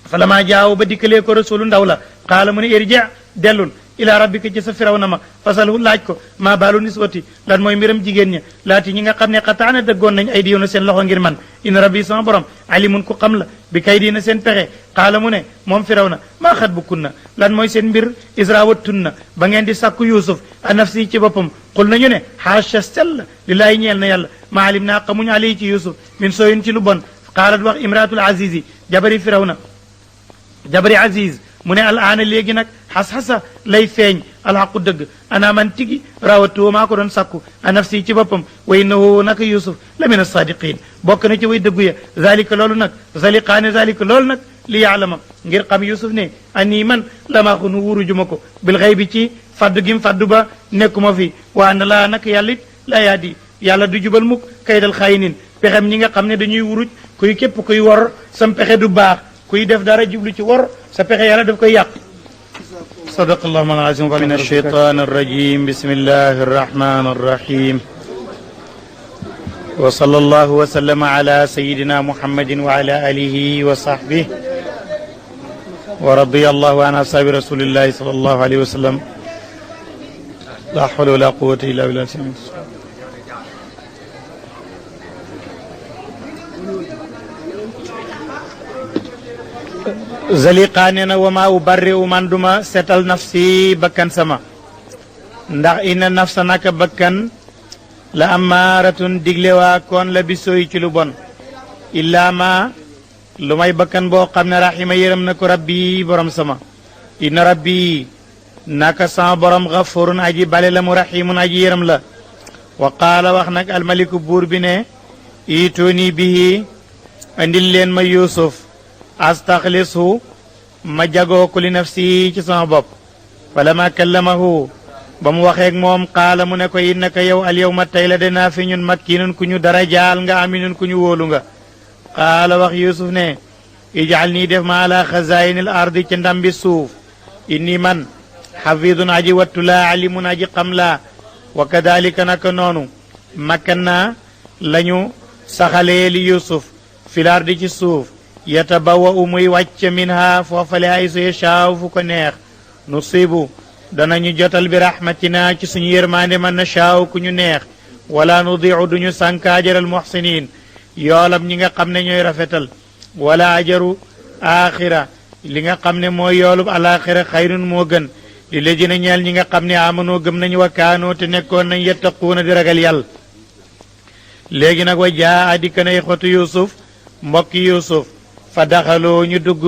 fa lama jaaw ba dikkalee ko rasulu ndaw la qaala mu ne irji dellul ila rabbika ci sa firawna ma fasalhu laaj ko maa baalu niswati lan mooy mbiram jigéen ña laati ñi nga xam ne xataana dëggoon nañ ay diyoona seen loxo ngir man in rabbi sama borom alimun ku xam la bi kay diina seen pexe xaala mu ne moom firawna maa xat bu kunna lan mooy seen mbir israawattunna ba ngeen di sàkku yusuf a nafsi ci boppam xul nañu ne xaasha sell lillaahi ñeel na yàlla maa alim naa xamuñ alayhi ci yusuf min sooyin ci lu bon qaalat wax imraatul azizi jabari firawna jabari aziz mu ne al aana léegi nag xas-xasa lay feeñ alxaqu dëgg ana man tigi rawatuhu maa ko doon sakku a nafsi ci boppam wa innahu naka yusuf la min asadiqin bokk na ci way dëggu ya zalika loolu nag zaliqaane zalika loolu nag li yaalama ngir xam yusuf ne ani man lama xunu wurujuma ko bil xëy bi ci faddu gim faddu ba nekkuma fi wa ana laa nag yàlla it la yaadi yàlla du jubal mukk kaydal xayinin pexem ñi nga xam ne dañuy wuruj kuy képp kuy wor sam pexe du baax kuy def dara jublu ci wor sa pexe yàlla daf koy yàq صدق الله العظيم من الشيطان الرجيم بسم الله الرحمن الرحيم وصلى الله وسلم على سيدنا محمد وعلى آله وصحبه ورضي الله عن أصحاب رسول الله صلى الله عليه وسلم لا حول ولا قوة إلا بالله zaliqa nee na wama ubarri'u man duma setal nafsi bakkan sama ndax inna nafsa naka bakkan la amaaratun digle waa koon la bisooyi ci lu bon illaa ma lu may bakkan boo xam ne rahima yërëm na ko rabbi borom sama inna rabbi naka sama borom gafurun aji bale la mu rahimun aji yërëm la wa qaala wax nag almaliku buur bi ne iitooni bihi andil leen ma yusuf astaxlisu ma jagoo ko li nafsi ci sama bopp falama kallamahu ba mu waxeeg moom qaala mu ne ko innaka yow al yawma tey la danaa fi ñun makkinun ku ñu dara jaal nga aminun ku ñu wóolu nga qaala wax yusuf ne ijal nii def ma ala xazaini l ardi ci ndambi suuf inni man xafidun aji wattu laa alimun aji xam laa wa kadalika naka noonu makkan naa la ñu saxalee li yusuf fil ardi ci suuf yatabawa u muy wàcc minha foofale ay su yashaaw fu ko neex nusibu danañu jotal bi rahmatina ci suñu yërmaande man na shaaw ku ñu neex wala nudiu duñu sànka ajaral muhsinin yoolam ñi nga xam ne ñooy rafetal wala ajaru axira li nga xam ne mooy yoolub alaxira xayrun moo gën li léegi na ñeel ñi nga xam ne amanoo gëm nañu wa kaanoo te nekkoon nañ yettaquuna di ragal yàlla léegi nag wa jaa adika na ixwatu yusuf mbokki yusuf fa daxaloo ñu dugg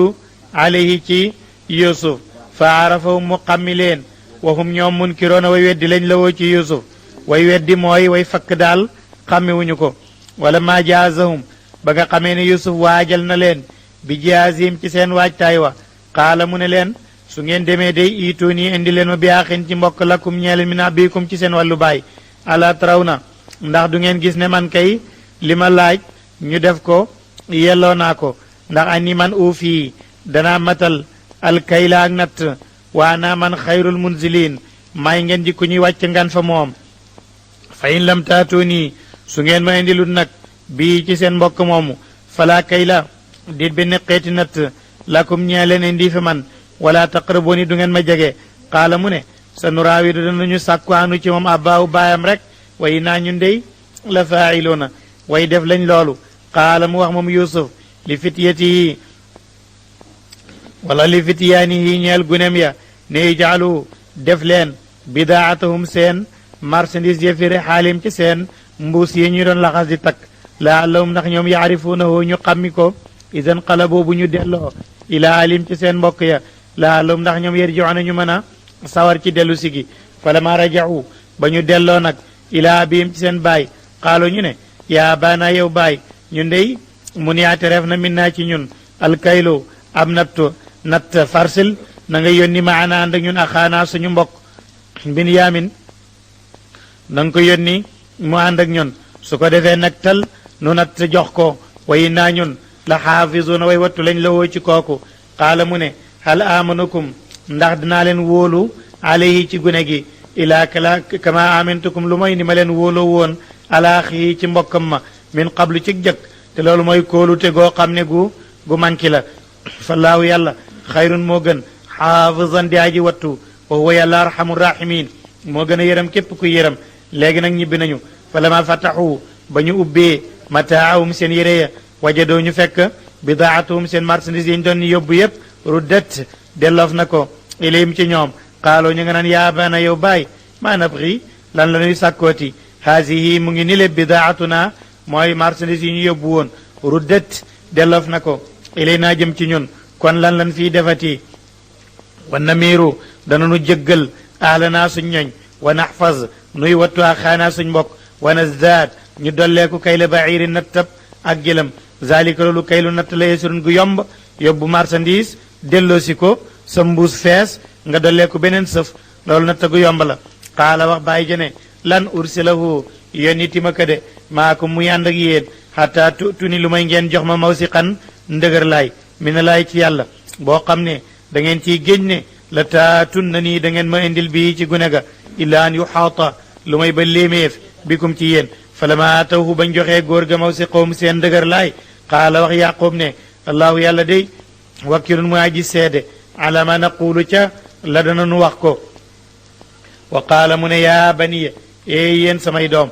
alayhi ci yusuf fa arafahum mu xammi leen waxum ñoom munkiroona way weddi lañ la woo ci yusuf way weddi mooy way fakk daal xammiwuñu ko wala ma jaazahum ba nga xamee ne yusuf waajal na leen bi jaazim ci seen waajtaay wa qaala mu ne leen su ngeen demee day iitooni indi leen ma bi axin ci mbokk lakum ñeelen min abikum ci seen wàllu baay ala taraw na ndax du ngeen gis ne man kay li ma laaj ñu def ko yelloo naa ko ndax ani man uufi danaa matal alkayla ak natt waa naa man xayrul munzilin may ngeen ji ku ñuy wàcc ngan fa moom fa in lam taatuni su ngeen ma indilut nag bii ci seen mbokk moomu fala kayla dit benn xeeti natt lakum ñee leen indi fi man wala taqrabuni du ngeen ma jege qaala mu ne sa nuraawidu danañu sàkku anu ci moom abbaawu baayam rek way naa ñun dey la faa'iluuna way def lañ loolu qaala mu wax moom yusuf li fityatihi wala li fityaanihi ñeel gunem ya ne ijaalu def leen bidaatahum seen marchandise ya fi rihaalim ci seen mbuus yi ñu doon laxas di takk laallahum ndax ñoom yaarifuunahu ñu xammi ko idan qalaboo bu ñu delloo ila alim ci seen mbokk ya laallahum ndax ñoom yarjiuna ñu mën a sawar ci dellu sigi falama rajau ba ñu delloo nag ila abihim ci seen baay xaalo ñu ne yaa baana yow baay ñun dey mun yaate reef na min naa ci ñun alkaylo am natt farsil na nga yónni maana ànd ak ñun axaanaa suñu mbokk Binyaamin na nga ko yónni mu ànd ak ñun su ko defee nag tal nu natt jox ko way naa ñun la xaafisuuna way wattu lañ la woo ci kooku qaala mu ne hal amanukum ndax dinaa leen wóolu alayhi ci gune gi ilaa kama amintukum lu mooy ni ma leen wóoloo woon alaaxi ci mbokkam ma min qablu ci jëkk te loolu mooy kóolute goo xam ne gu manki la fallaahu yàlla xayrun moo gën xaafisan di aji wattu wa huwa yàlla arhamu rahimin moo gën a yërëm képp ku yërëm léegi nag ñibbi nañu fa lama fataxu ba ñu ubbee mataahum seen yére ya wajadoo ñu fekk bidaatuhum seen marchandise yi ñu doon yóbbu yépp ruddat delloof na ko ilayhim ci ñoom xaaloo ñu nga naan yaa bana yow baay maa nabxi lan la ñuy sàkkooti haasihi mu ngi ni le bidaatuna mooy marchandise yi ñu yóbbu woon ruddat delloof na ko ilay naa jëm ci ñun kon lan fii defati wa namiiru dananu jëggal ahlanaa suñ ñoñ wa naxfaz nuy wattu axaanaa suñ mbokk wa nazdaad ñu dolleeku kay la bairi nattab ak gëlëm zalika loolu kaylu natt la yesurun gu yomb yóbbu marchandise delloosi ko sa mbuus fees nga dolleeku beneen sëf loolu natt gu yomb la qaala wax bàyyi jene lan ursilahu yónni ma ko de maa ko muy ànd ak yéen xataa tuni lu may ngeen jox ma mawsiqan ndëgër laay mi na laay ci yàlla boo xam ne da ngeen ciy géej ne la taatun na nii da ngeen ma indil bii ci gune ga illa an yuxaata lu may ba léemeef bikum ci yéen falama atawhu bañ joxee góor ga mawsiqahum seen ndëgër laay qaala wax yaqub ne allahu yàlla day wakkilun mu aji seede ala ma naqulu ca la dana nu wax ko wa qaala mu ne yaa baniya ee yéen samay doom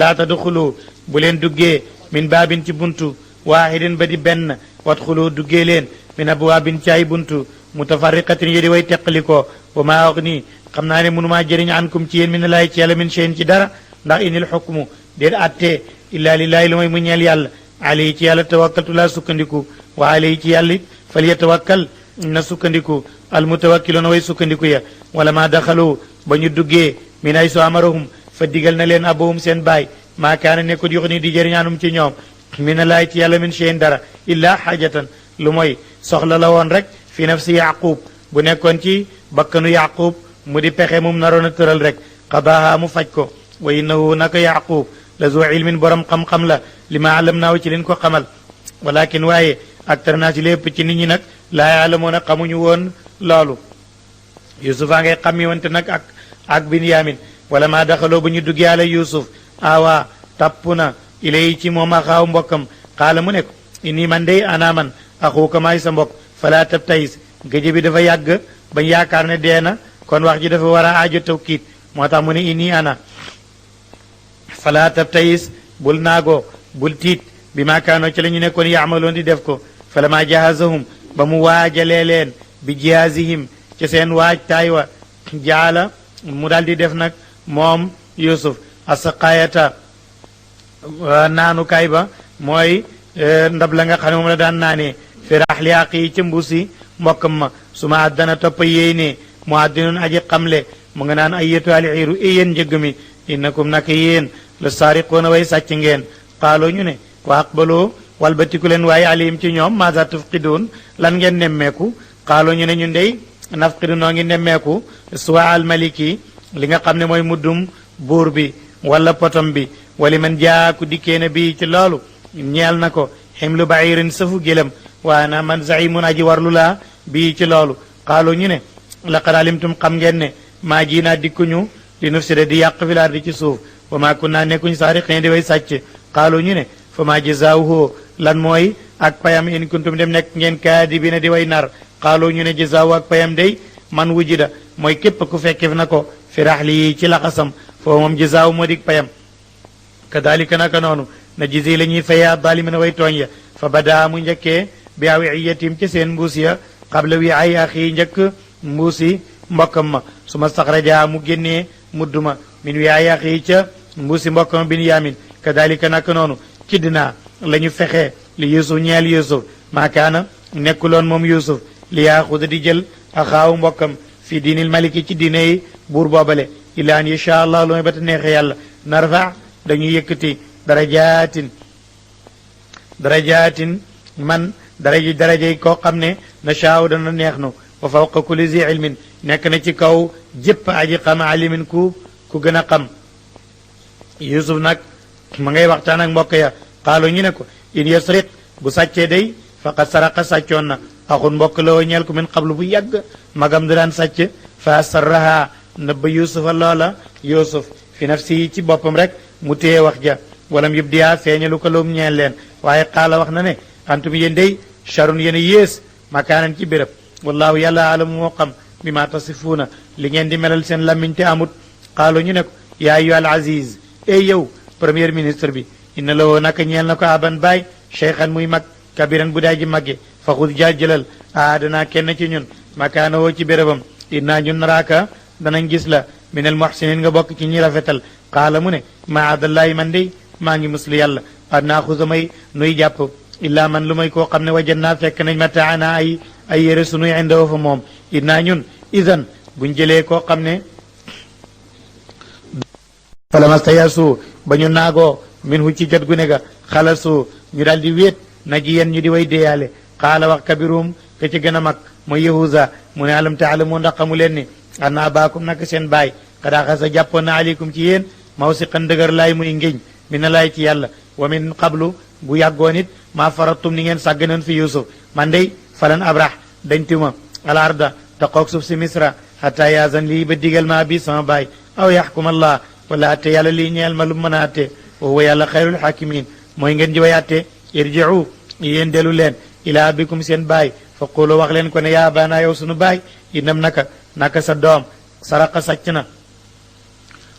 laa tadxulu bu leen duggee min baabin ci buntu waahidin ba di benn wadxulu duggee leen min abwaabin ci ay buntu mutafarriqatin yi di way teqalikoo wa maa wax nii xam naa ne mënumaa jëriñ ankum ci yéen min laay ci yàlla min cheyin ci dara ndax inil xukmu déet attee illaa lillaahi lu may mu ñeel yàlla alayhi ci yàlla tawakkaltu laa sukkandiku wa alayhi ci yàlla fal yatawakkal na sukkandiku almutawakkiloona way sukkandiku ya wala ma daxalu ba ñu duggee min ay so amarahum fa digal na leen abahum seen baay maa kaana nekkut yox ni di jëriñaanum ci ñoom min a laay ci yàlla min cheyin dara illaa xaajatan lu mooy soxla la woon rek fi nafsi yaqub bu nekkoon ci bakkanu yaqub mu di pexe mum naroon a tëral rek qadaaha mu faj ko wa innahu naka yaqub la zu ilmin borom xam-xam la li ma alam naaw ci leen ko xamal walakin waaye aktar naa ci lépp ci nit ñi nag laa yaalamoon a xamuñu woon loolu yusufa ngay xammi wante nag ak binyamin wala maa daxaloo ba ñu duggee ala yusuf awa tapp na ilay ci moom axaaw mbokkam xaala mu ne ko inni man day ana man axuuka maay sa mbokk fala tab tayis géje bi dafa yàgg bañ yaakaar ne dee na kon wax ji dafa war a aajo tawkiit moo tax mu ne inni ana fala tab tayis bul naagoo bul tiit bi maakaanoo ci la ñu nekkoon yaamaloon di def ko fala ma jahazahum ba mu waajalee leen bi jihaazihim ci seen waaj taay wa jaala mu daal di def nag moom yusuf asaqayata naanukaay ba mooy ndab la nga xam ne moom la daan naanee firaax li àq yi ca mbuusi mbokkam ma su ma addana toppa yéy ne mu addinoon aji xamle mu nga naan ay yetu ali iiru yéen njëgg mi innakum naka yéen la saariqoona way sàcc ngeen xaaloo ñu ne wa aqbaloo walbatiku leen waaye alayhim ci ñoom maasa tufqidoon lan ngeen nemmeeku xaaloo ñu ne ñu ndey nafqidu noo ngi nemmeeku suwa al maliki li nga xam ne mooy muddum buur bi wala potom bi wali man jaaku dikkee na bii ci loolu ñeel na ko ximlu bairin safu gélëm waaye na man zaimun aji warlu laa bii ci loolu xaaloo ñu ne laqad alimtum xam ngeen ne maa ji naa dikkuñu li nufsida di yàq fi lardi ci suuf wa maa kunnaa nekkuñ saariqiin di way sàcc xaaloo ñu ne fa maa jazaawuhu lan mooy ak payam in kuntum dem nekk ngeen kaadibiina di way nar xaaloo ñu ne jazaawu ak payam day man wujida mooy képp ku fekke na ko fi raxli ci laxasam foofu moom jazaawu moo dig payam kadalika naka noonu na jisi la ñuy faya dalimina way tooñ ya fa badaa mu njëkkee bi awiyatim ci seen mbuus ya xabla wi ay axi njëkk mbuusi mbokkam ma su ma staxraja mu génnee mudduma min wi ay axi ca mbuusi mbokkam ma bin yaamin kadalika naka noonu kiddinaa la ñu fexee li yusuf ñeel yusuf maakaana nekkuloon moom yusuf li yaaxuda di jël axaawu mbokkam fi diinil maliki ci diine yi buur boobale illa an yasha allah lu may ba ta neexe yàlla narfa dañuy yëkkati darajaatin man darajay koo xam ne nashaaw dana neex nu wa fawqa kulli zi ilmin nekk na ci kaw jëpp aji xam alimin ku gën a xam yusuf nag ma ngay waxtaan ak mbokk ya xaalu ñu ne ko in yasriq bu sàccee day faqad saraqa sàccoon na axun mbokk la woo ñeel ko min qablu bu yàgg magam da daan sàcc fa sarraha nëbba yusufa loola yusuf fi nafsi ci boppam rek mu téye wax ja walam yubdiya feeñalu ko loom ñeel leen waaye xaala wax na ne antum yéen day charun yéen a yées makaanan ci béréb wallahu yàlla alamu moo xam bi ma tasifuuna li ngeen di melal seen lammiñ te amut qaalu ñu ne ko yaa ayyuha al aziz ey yow premier ministre bi inna la woo naka ñeel na ko aban baay cheikhan muy mag kabiran bu daay ji magge fa xud jëlal danaa kenn ci ñun makaana woo ci bérébam innaa ñun naraaka danañ gis la minal muhsinin nga bokk ci ñi rafetal qaala mu ne maadallaahi man dey maa ngi muslu yàlla an naaxusa may nuy jàpp illaa man lu may koo xam ne wajan naa fekk nañ mataana ay yére sunuy indoo fa moom innaa ñun idan buñ jëlee koo xam ne falamastayasu ba ñu naagoo min hu ci jot gu ne ga xalasu ñu daal di wéet na ji yéen ñu di way déyaale qaala wax kabirum ka ci gën a mag mooy yahuza mu ne alam taalamu ndax xamu leen ni anna abaakum naka seen baay xadaa xasa jàppoon na aleykum ci yéen mawsiqan dëgër laay muy ngéñ mi na laay ci yàlla wa min qablu bu yàggoon it maa faratum ni ngeen sàgganoon fi yusuf man dey falan abrah dañ tuma al arda taqoog suuf si misra xata yaazan lii ba digal maa bi sama baay aw yaxkum allah wala atte yàlla lii ñeel ma lu mën a atte wa huwa yàlla xayrul xakimin mooy ngeen ji way atte irjiu yéen delu leen ila abikum seen baay fa qulu wax leen ko ne yaa baana yow sunu baay inam naka sa doom saraqa sàcc na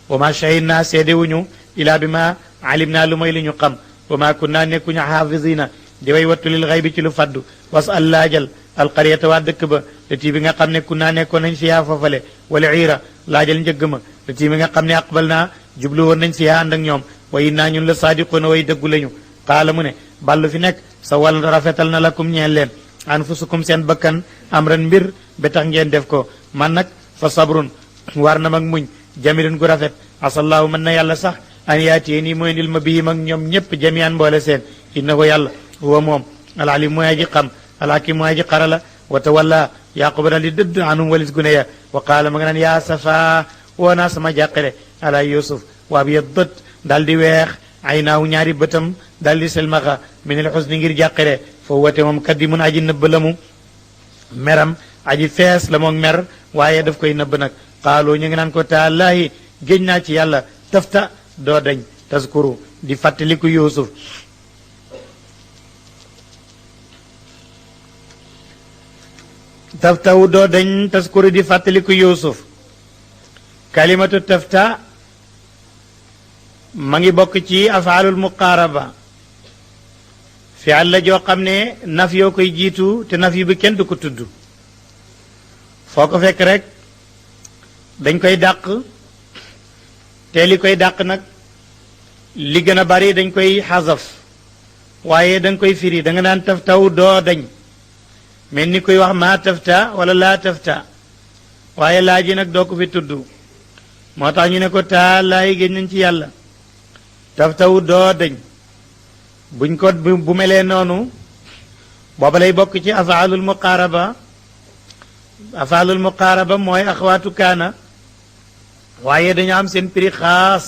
wa ma shahidna seedewuñu ila bi ma alim naa lu may li ñu xam wa ma kunna nekkuñu xaafisina di way wattu lil xaybi ci lu faddu wasal laajal alqaryata waa dëkk ba lati bi nga xam ne kunna nekkoon nañ fiyaa foofale wala iira laajal njëgg ma lati bi nga xam ne aqbal naa jublu woon nañ fiyaa ànd ak ñoom wa innaa ñun la saadiquuna way dëggu lañu qaala mu ne ballu fi nekk sa wal rafetal na lakum ñeel leen anfusukum seen bakkan amran mbir ba tax ngeen def ko man nag fa sabrun war na mag muñ jamilun gu rafet asallaahu mën na yàlla sax an yaatiyee nii mooy ndil ma bihim ak ñoom ñëpp jamian mboole seen innahu yàlla huwa moom alalim mooy aji xam alhakim mooy aji xarala wa tawalla yaquba dal di dëdd anum walis gune ya wa qaala ma nga naan yaa safa woo naa sama jàqare ala yusuf waa bi yaddat daal di weex ay naaw ñaari bëtam daal di selmaxa min al xusni ngir jàqare foo wate moom kaddi mun aji nëbb la mu meram aji fees la moom mer waaye daf koy nëbb nag qaaloo ñu ngi naan ko taalaahi géñ naa ci yàlla tafta doo dañ taskuru di fàttaliku yusuf taftawu doo dañ taskuru di fàttaliku yusuf kalimatu tafta ma ngi bokk ci afaalul muqaaraba fi'al la joo xam ne naf yoo koy jiitu te naf yu bi kenn du ko tudd foo ko fekk rek dañ koy dàq te li koy dàq nag li gën a bari dañ koy xasaf waaye dañ koy firi da nga naan taftaw doo dañ mel ni koy wax maa tafta wala laa tafta waaye laa ji nag doo ko fi tudd moo tax ñu ne ko taa laay génn nañ ci yàlla taftaw doo dañ buñ ko bu melee noonu booba lay bokk ci afaalul muqaaraba mooy axwaatu kaana waaye dañu am seen prix xaas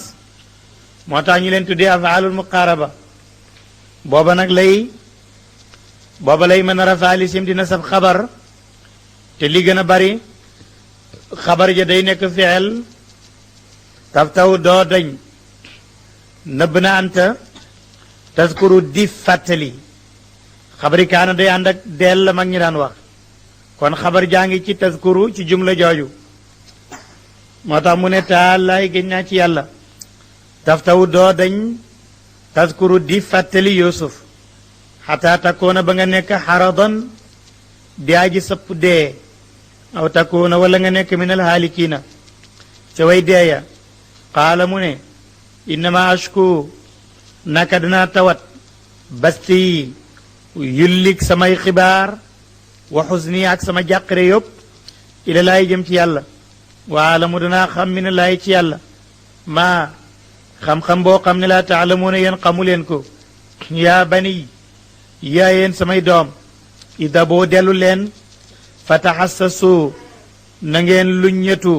moo tax ñu leen tuddee afaalul muqaaraba booba lay mën a rafaali sim dina sab xabar te li gën a bari xabar ja day nekk fi'il taftaw doo dañ nëbb na anta taskuru di fàttali xabari kaana day ànd ak dell la mag ñi daan wax kon xabar jaa ngi ci taskuru ci jumla jooju moo tax mu ne taalaay géñ naa ci yàlla taftaw doo dañ taskuru di fàttali yusuf xataa takkoona ba nga nekk xaradan di aji sëpp dee aw takkoona wala nga nekk min alhaalikiina ca way deeya qaala mu ne innama ashku naka danaa tawat basti yullik samay xibaar wa xusni ak sama jàqare yópp ila laay jëm ci yàlla waala mu danaa xam mi ne laay ci yàlla maa xam-xam boo xam ne laa taalamuuna yéen xamu leen ko yaa bani yaa yéen samay doom ida boo dellu leen fa taxassasu na ngeen luññetu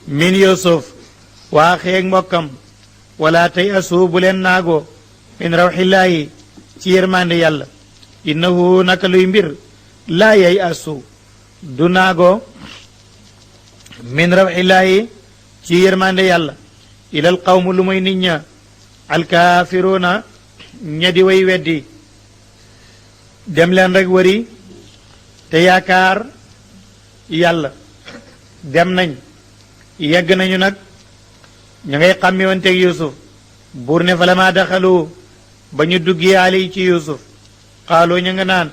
min yusuf waa xeeg mbokkam wala tey asu bu leen naagoo min rawxillaahi ci yërmande yàlla innahu naka luy mbir laa yay asu du naagoo min rawxillaahi ci yërmande yàlla ilal qawmu lu muy nit ña alkaafiruuna ña di way weddi dem leen rek wëri te yaakaar yàlla dem nañ yegg nañu nag ñu ngay xàmmi wanteeg yusuf buur ne fa la maa daxalu ba ñu duggee ali ci yusuf xaaloo ñu nga naan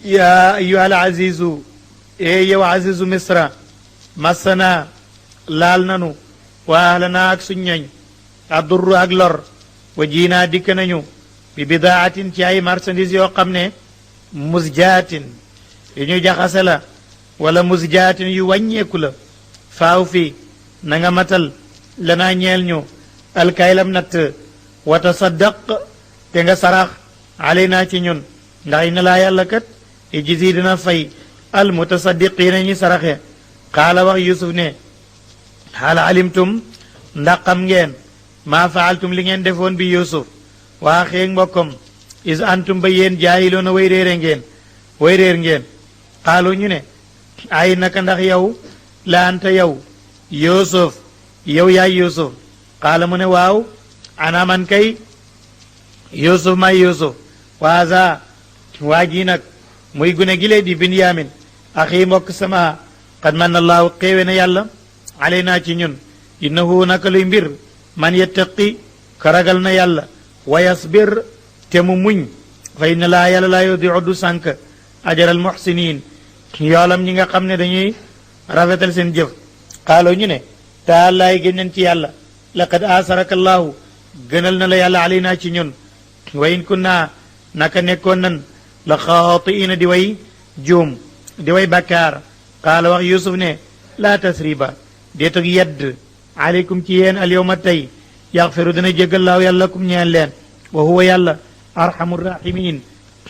yaa ayyuhal azizu ee yow azizu misra massana laal nanu wa ahlanaa ak suñ ñoñ addurru ak lor wa jiinaa dikk nañu bi bidaatin ci ay marchandise yoo xam ne musjaatin yu ñu jaxase la wala musjaatin yu wàññeeku la faaw fi na nga matal lanaa ñeel ñu alkaylam natt wa tasaddaq te nga sarax alaynaa ci ñun ndax inna laa yàlla kat ijzi dina fay al mutasaddiqiina ñi saraxe xaala wax yusuf ne hal alimtum ndax xam ngeen maa faaltum li ngeen defoon bi yusuf waa xeeg mbokkam is antum ba yéen jaahiloona way réer ngeen xaalu ñu ne ay naka ndax yow la anta yow yusuf yow yaay yusuf xaala mu ne waaw ana man kay yusuf may yusuf waasa waa ji nag muy gune gi lee di binyamin axi mbokk sama qad manna allahu xéewe na yàlla alaynaa ci ñun innahu naka luy mbir man yettaqi ka ragal na yàlla wa yasbir te mu muñ fa inna laa yàlla laa yudiu du sànk ajaral muxsinin yoolam ñi nga xam ne dañuy rafetal seen jëf xaaloo ñu ne taalaay gén nañ ci yàlla laqad asaraka allahu gënal na la yàlla alaynaa ci ñun wa in kunna naka nekkoon nan la xaatiina di way juum di way bakkaar qaala wax yusuf ne laa tasriba déet ak yedd aleykum ci yéen alyawma tey yaxfiru dana jéggal laaw yàlla kum ñeen leen wa huwa yàlla arhamu rahimin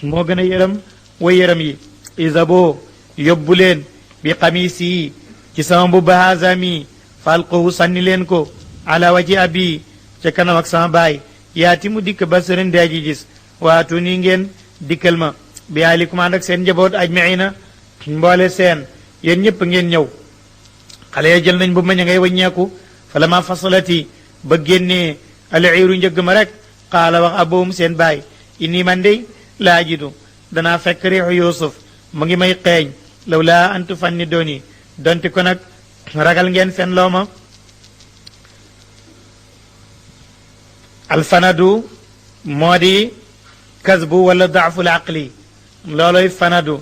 moo gën a yërëm way yërëm yi isaboo yóbbu leen bi xamiis yi ci sama mbubba haasa mi falqahu sànni leen ko ala waji abi ca kanam ak sama baay yaati mu dikk basirin daa ji gis waatu nii ngeen dikkal ma bi alikum ànd ak seen njaboot ajmaina mboole seen yéen ñëpp ngeen ñëw xale ya jël nañ bu ma ña ngay waññeeku fa la ma fasalati ba génnee aliiru njëgg ma rek qaala wax aboom seen baay inni man dey laa jidu danaa fekk riixu yusuf mu ngi may xeeñ law laa antu fanni dooni donte ko nag ragal ngeen fen loo ma alfanadu moo di kasbu wala daaful aqli looloy fanadu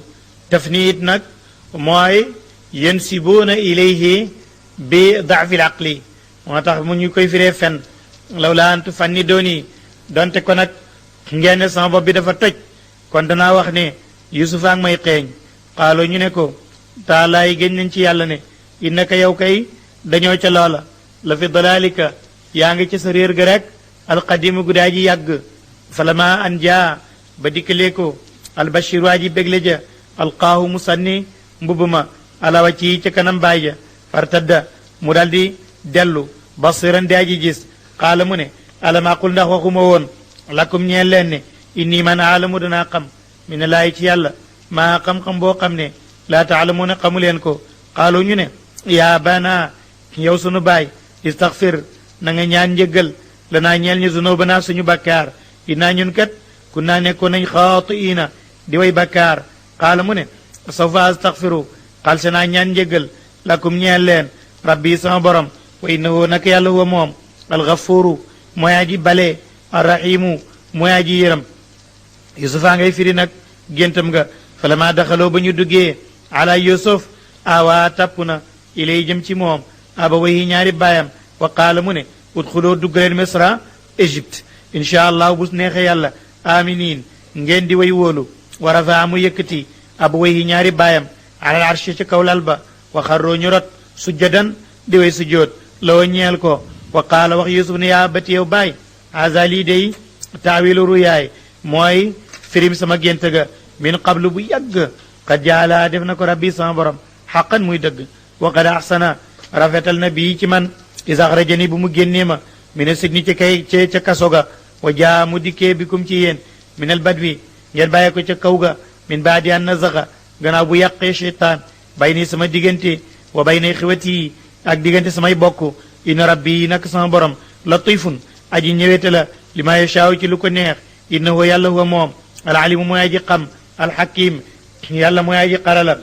tafniit nag mooy yansibuuna ilayhi bi daafil aqli moo tax mu ñu koy firee fen law laa antu fanni dooni donte ko nag ngeen ne sama bopp bi dafa toj kon danaa wax ne yusufa ak may xeeñ xaaloo ñu ne ko taalaay géñ nañ ci yàlla ne innaka yow kay dañoo ca loola la fi dalaalika yaa ngi ca sa réer ga rek alqadimu gudaa ji yàgg falama an jaa ba dikkalee ko albashir waa ji bégle ja alqaahu mu sànni mbubb ma alawa ci ca kanam baay ja fartadda mu dal di dellu basiran daa ji gis xaala mu ne alama qul ndax waxuma woon lakum ñeen leen ne inni man aalamu danaa xam mi ne laay ci yàlla maa xam-xam boo xam ne laa taalamuuna xamu leen ko xaalu ñu ne yaa bana yow sunu baay istaxfir na nga ñaan njëggal lanaa ñeel ñu zunubanaa suñu bakkaar innaa ñun kat kun naa nekkoon nañ xaatiina di way bakkaar xaala mu ne sawfa astaxfiru xaal se naa ñaan njëggal lakum ñeel leen rabbi sama borom wa innahu naka yàlla huwa moom alxafuru mooy aji bale arrahimu mooy aji yëram yusufaa ngay firi nag géntam nga falama daxaloo ba ñu duggee ala yusuf awa tapp na ilay jëm ci moom abawayhi ñaari baayam wa qaala mu ne udxuloo duggaleen misra égypte incha allah bu neexee yàlla aminin ngeen di way wóolu wa rafaa mu yëkkati abawayhi ñaari baayam alal arshi ci kaw lal ba wa xarroo ñu rot sujjadan di way sujjoot lawa ñeel ko wa qaala wax yusuf ne yaa bati yow baay haza lii day taawilu ruyaay mooy firim sama gént ga min qablu bu yàgg qad jaala def na ko rabbi sama borom xaqan muy dëgg wa qad axsana rafetal na bii ci man is axrajani bu mu génnee ma mina signi ci kay ca kaso ga wa jaa mu dikkee bikum ci yéen min al badwi ngeen bàyyee ko ca kaw ga min baadi an nazaxa gannaaw bu yàqee cheytaan bay nii sama diggante wa bay nay xiwati ak diggante samay bokk inna rabbi nak sama borom latifun aji ñëwete la li ma yashaaw ci lu ko neex innahu yàlla huwa moom alalimu mooy aji xam alxakim yàlla mooy aji xarala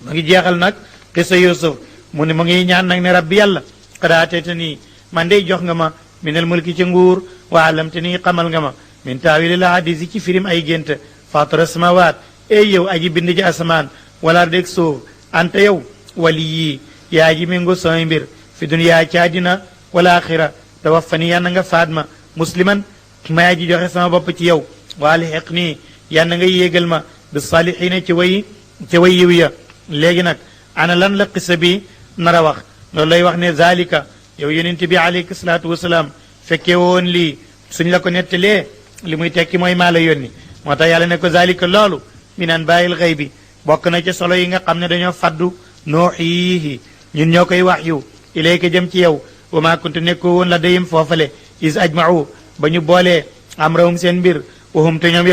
ma ngi jeexal nag xisa Yuusuf mu ne mu ngi ñaan nag ne rabbi yàlla xadaatete nii man dey jox nga ma minal mulki ci nguur wa alamte nii xamal nga ma min taawilil hadisi ci firim ay gént fatara samawaat ey yow aji bind ji asamaan wala dég suuf anta yow wali yii yaa ji méngo samay mbir fi duniyaa ci àddina wala axira tawaffani yàlla nga faat ma musliman maa ji joxe sama bopp ci yow waalxiq nii yàlla nga yéegal ma bi saalihiina ci way yiw ya léegi nag ana lan la qissa bi nar a wax loolu lay wax ne zalika yow yonent bi alayhi salaatu wasalaam fekkee woon lii suñ la ko nettalee li muy tekki mooy maa la yónni moo tax yàlla ne ko zalika loolu min anbaa'il ghaybi bokk na ci solo yi nga xam ne dañoo faddu nuuhiihi ñun ñoo koy wax yu ilayka jëm ci yow wa maa kuntu nekkoo woon la dayim foofale is ajma'u ba ñu boolee amrahum seen mbir wahum te ñoom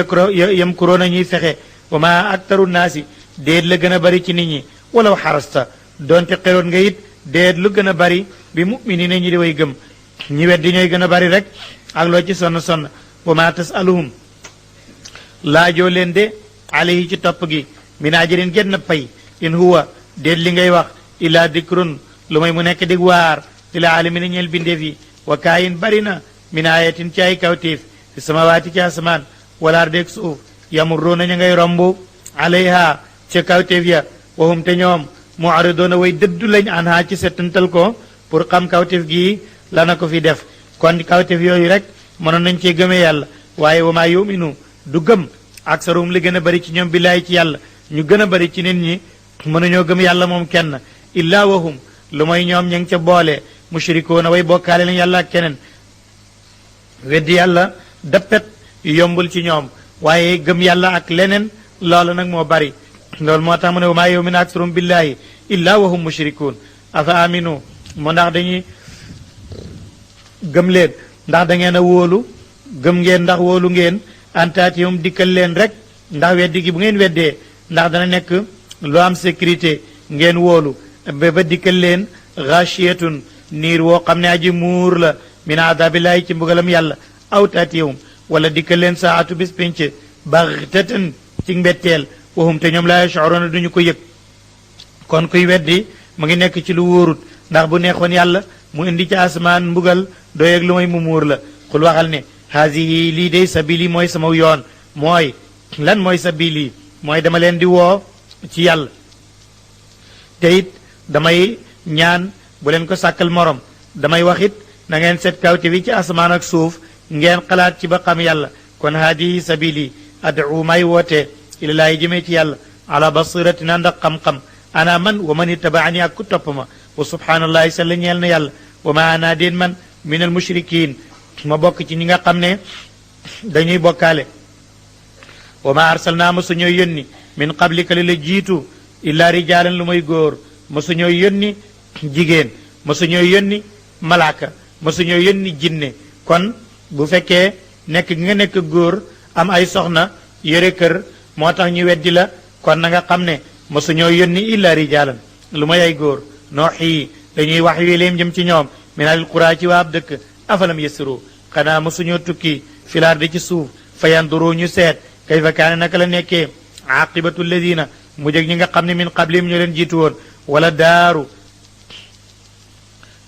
yamkuroona ñuy fexe wa maa aktaru naasi déet la gën a bari ci nit ñi walaw xarasta doonte xeroon nga it déet lu gën a bari bi mu'minina ñi di way gëm ñi weddi ñooy gën a bari rek ak loo ci sonn wa maa tasaluhum laajoo leen de alayhi ci topp gi min ajrin genn pay in huwa déet li ngay wax illa dikrun lu may mu nekk dig waar lil aalamiina ñeel bindeef yi wa kaayin bari na min ayatin ci ay kawtéef fi samawaati ci asamaan wala ardeeg suuf yamurruuna ña ngay romb alayha ca kawtéef ya wahum te ñoom mu'ridoona way dëddu lañ anha ci settantal ko pour xam kawtéef gii lana ko fi def kon kawtéef yooyu rek mënoon nañ cee gëmee yàlla waaye wa maa yuminu du gëm aksarum li gën a bari ci ñoom billaay ci yàlla ñu gën a bari ci nit ñi mënuñoo gëm yàlla moom kenn illaa wahum lu mooy ñoom ña ngi ca boole mushrikoona way bokkaale lañ yàlla ak keneen weddi yàlla dappet yombul ci ñoom waaye gëm yàlla ak leneen loolu nag moo bari loolu moo tax mu ne wa maa yuminu aksarum billahi illaa wahum mushrikuun afa aminu mu ndax dañuy gëm leen ndax da ngeen a wóolu gëm ngeen ndax wóolu ngeen antaatihum dikkal leen rek ndax weddi gi bu ngeen weddee ndax dana nekk lu am sécurité ngeen wóolu ba dikkal leen ghashiyatun niir woo xam ne aji muur la min adabillahi ci mbugalam yàlla aw taatihum wala dikkal leen saatu bis pénc baghtatan ci mbetteel wahum te ñoom laa yash'uruuna duñu ko yëg kon kuy weddi mu ngi nekk ci lu wóorut ndax bu neexoon yàlla mu indi ci asamaan mbugal doo yëg lu may mu muur la xul waxal ne haasihi lii day sabili mooy sama yoon mooy lan mooy sabili mooy dama leen di woo ci yàlla te it damay ñaan bu leen ko sàkkal morom damay wax it na ngeen seet kawte bi ci asamaan ak suuf ngeen xalaat ci ba xam yàlla kon haadihi sabili ad'u may woote ilallaahi jëmee ci yàlla ala basiratin ànd ak xam-xam ana man wa man ittabaani ak ku topp ma wa subhanallahi salla ñeel na yàlla wa ma ana déen man min al mushrikin ma bokk ci ñi nga xam ne dañuy bokkaale wa ma arsalnaa ma suñoo yónni min qablika li la jiitu illa rijaalan lu may góor ma suñoo yónni jigéen ma suñoo yónni malaaka ma suñoo yónni jinne kon bu fekkee nekk gi nga nekk góor am ay soxna yore kër moo tax ñu weddi la kon na nga xam ne ma suñoo yónni illa rijaalan lu may ay góor nooxi dañuy wax yu leem jëm ci ñoom min al qura ci waab dëkk afalam yasiru xanaa ma suñoo tukki filaar di ci suuf fa yanduru ñu seet kayfa kaane naka la nekkee aqibatu alladina mu jëg ñi nga xam ne min qablihim ñoo leen jiitu woon wala daaru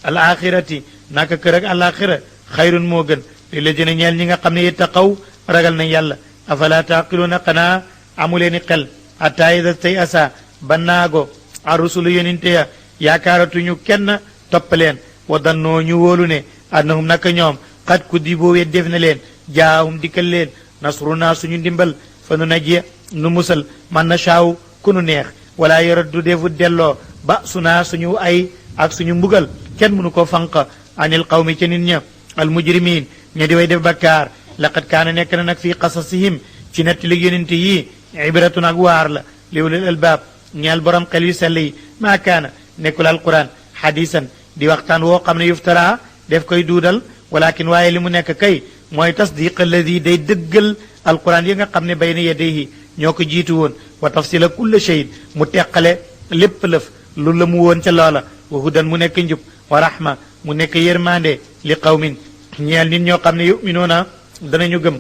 al axirati naka kër ak alaxira xayrun moo gën lilladina ñeel ñi nga xam ne ittaqaw ragal nañ yàlla afala taqiluuna xanaa amuleeni xel hatta ida tay asa ba naago a rusulu yoninte ya yaakaaratuñu kenn toppaleen wa dannoo ñu wóolu ne annahum naka ñoom xat ku di boo wet def na leen jaahum dikkal leen nasruna suñu ndimbal fa nu najje nu musal man na shaaw ku nu neex wala yaraddu defu delloo ba sunaa suñu ay ak suñu mbugal kenn mënu ko fanq anil qawmi ca nit ña al mujrimin ña di way def bakkaar laqad kaana nekk na nag fii qasasihim ci nettali yonente yii ibratun ak waar la li ulil albaab ñeel borom xel yu sell yi maa kaana nekkul alquran hadisan di waxtaan woo xam ne yuftara def koy duudal walakin waaye li mu nekk kay mooy tasdiq alladi day dëggal alquran yi nga xam ne bayna yadayhi ñoo ko jiitu woon wa tafsila kulla shay mu teqale lépp lëf lu la mu woon ca loola wa hudan mu nekk njub wa rahma mu nekk yërmande li qawmin ñeel nit ñoo xam ne yuminuuna danañu gëm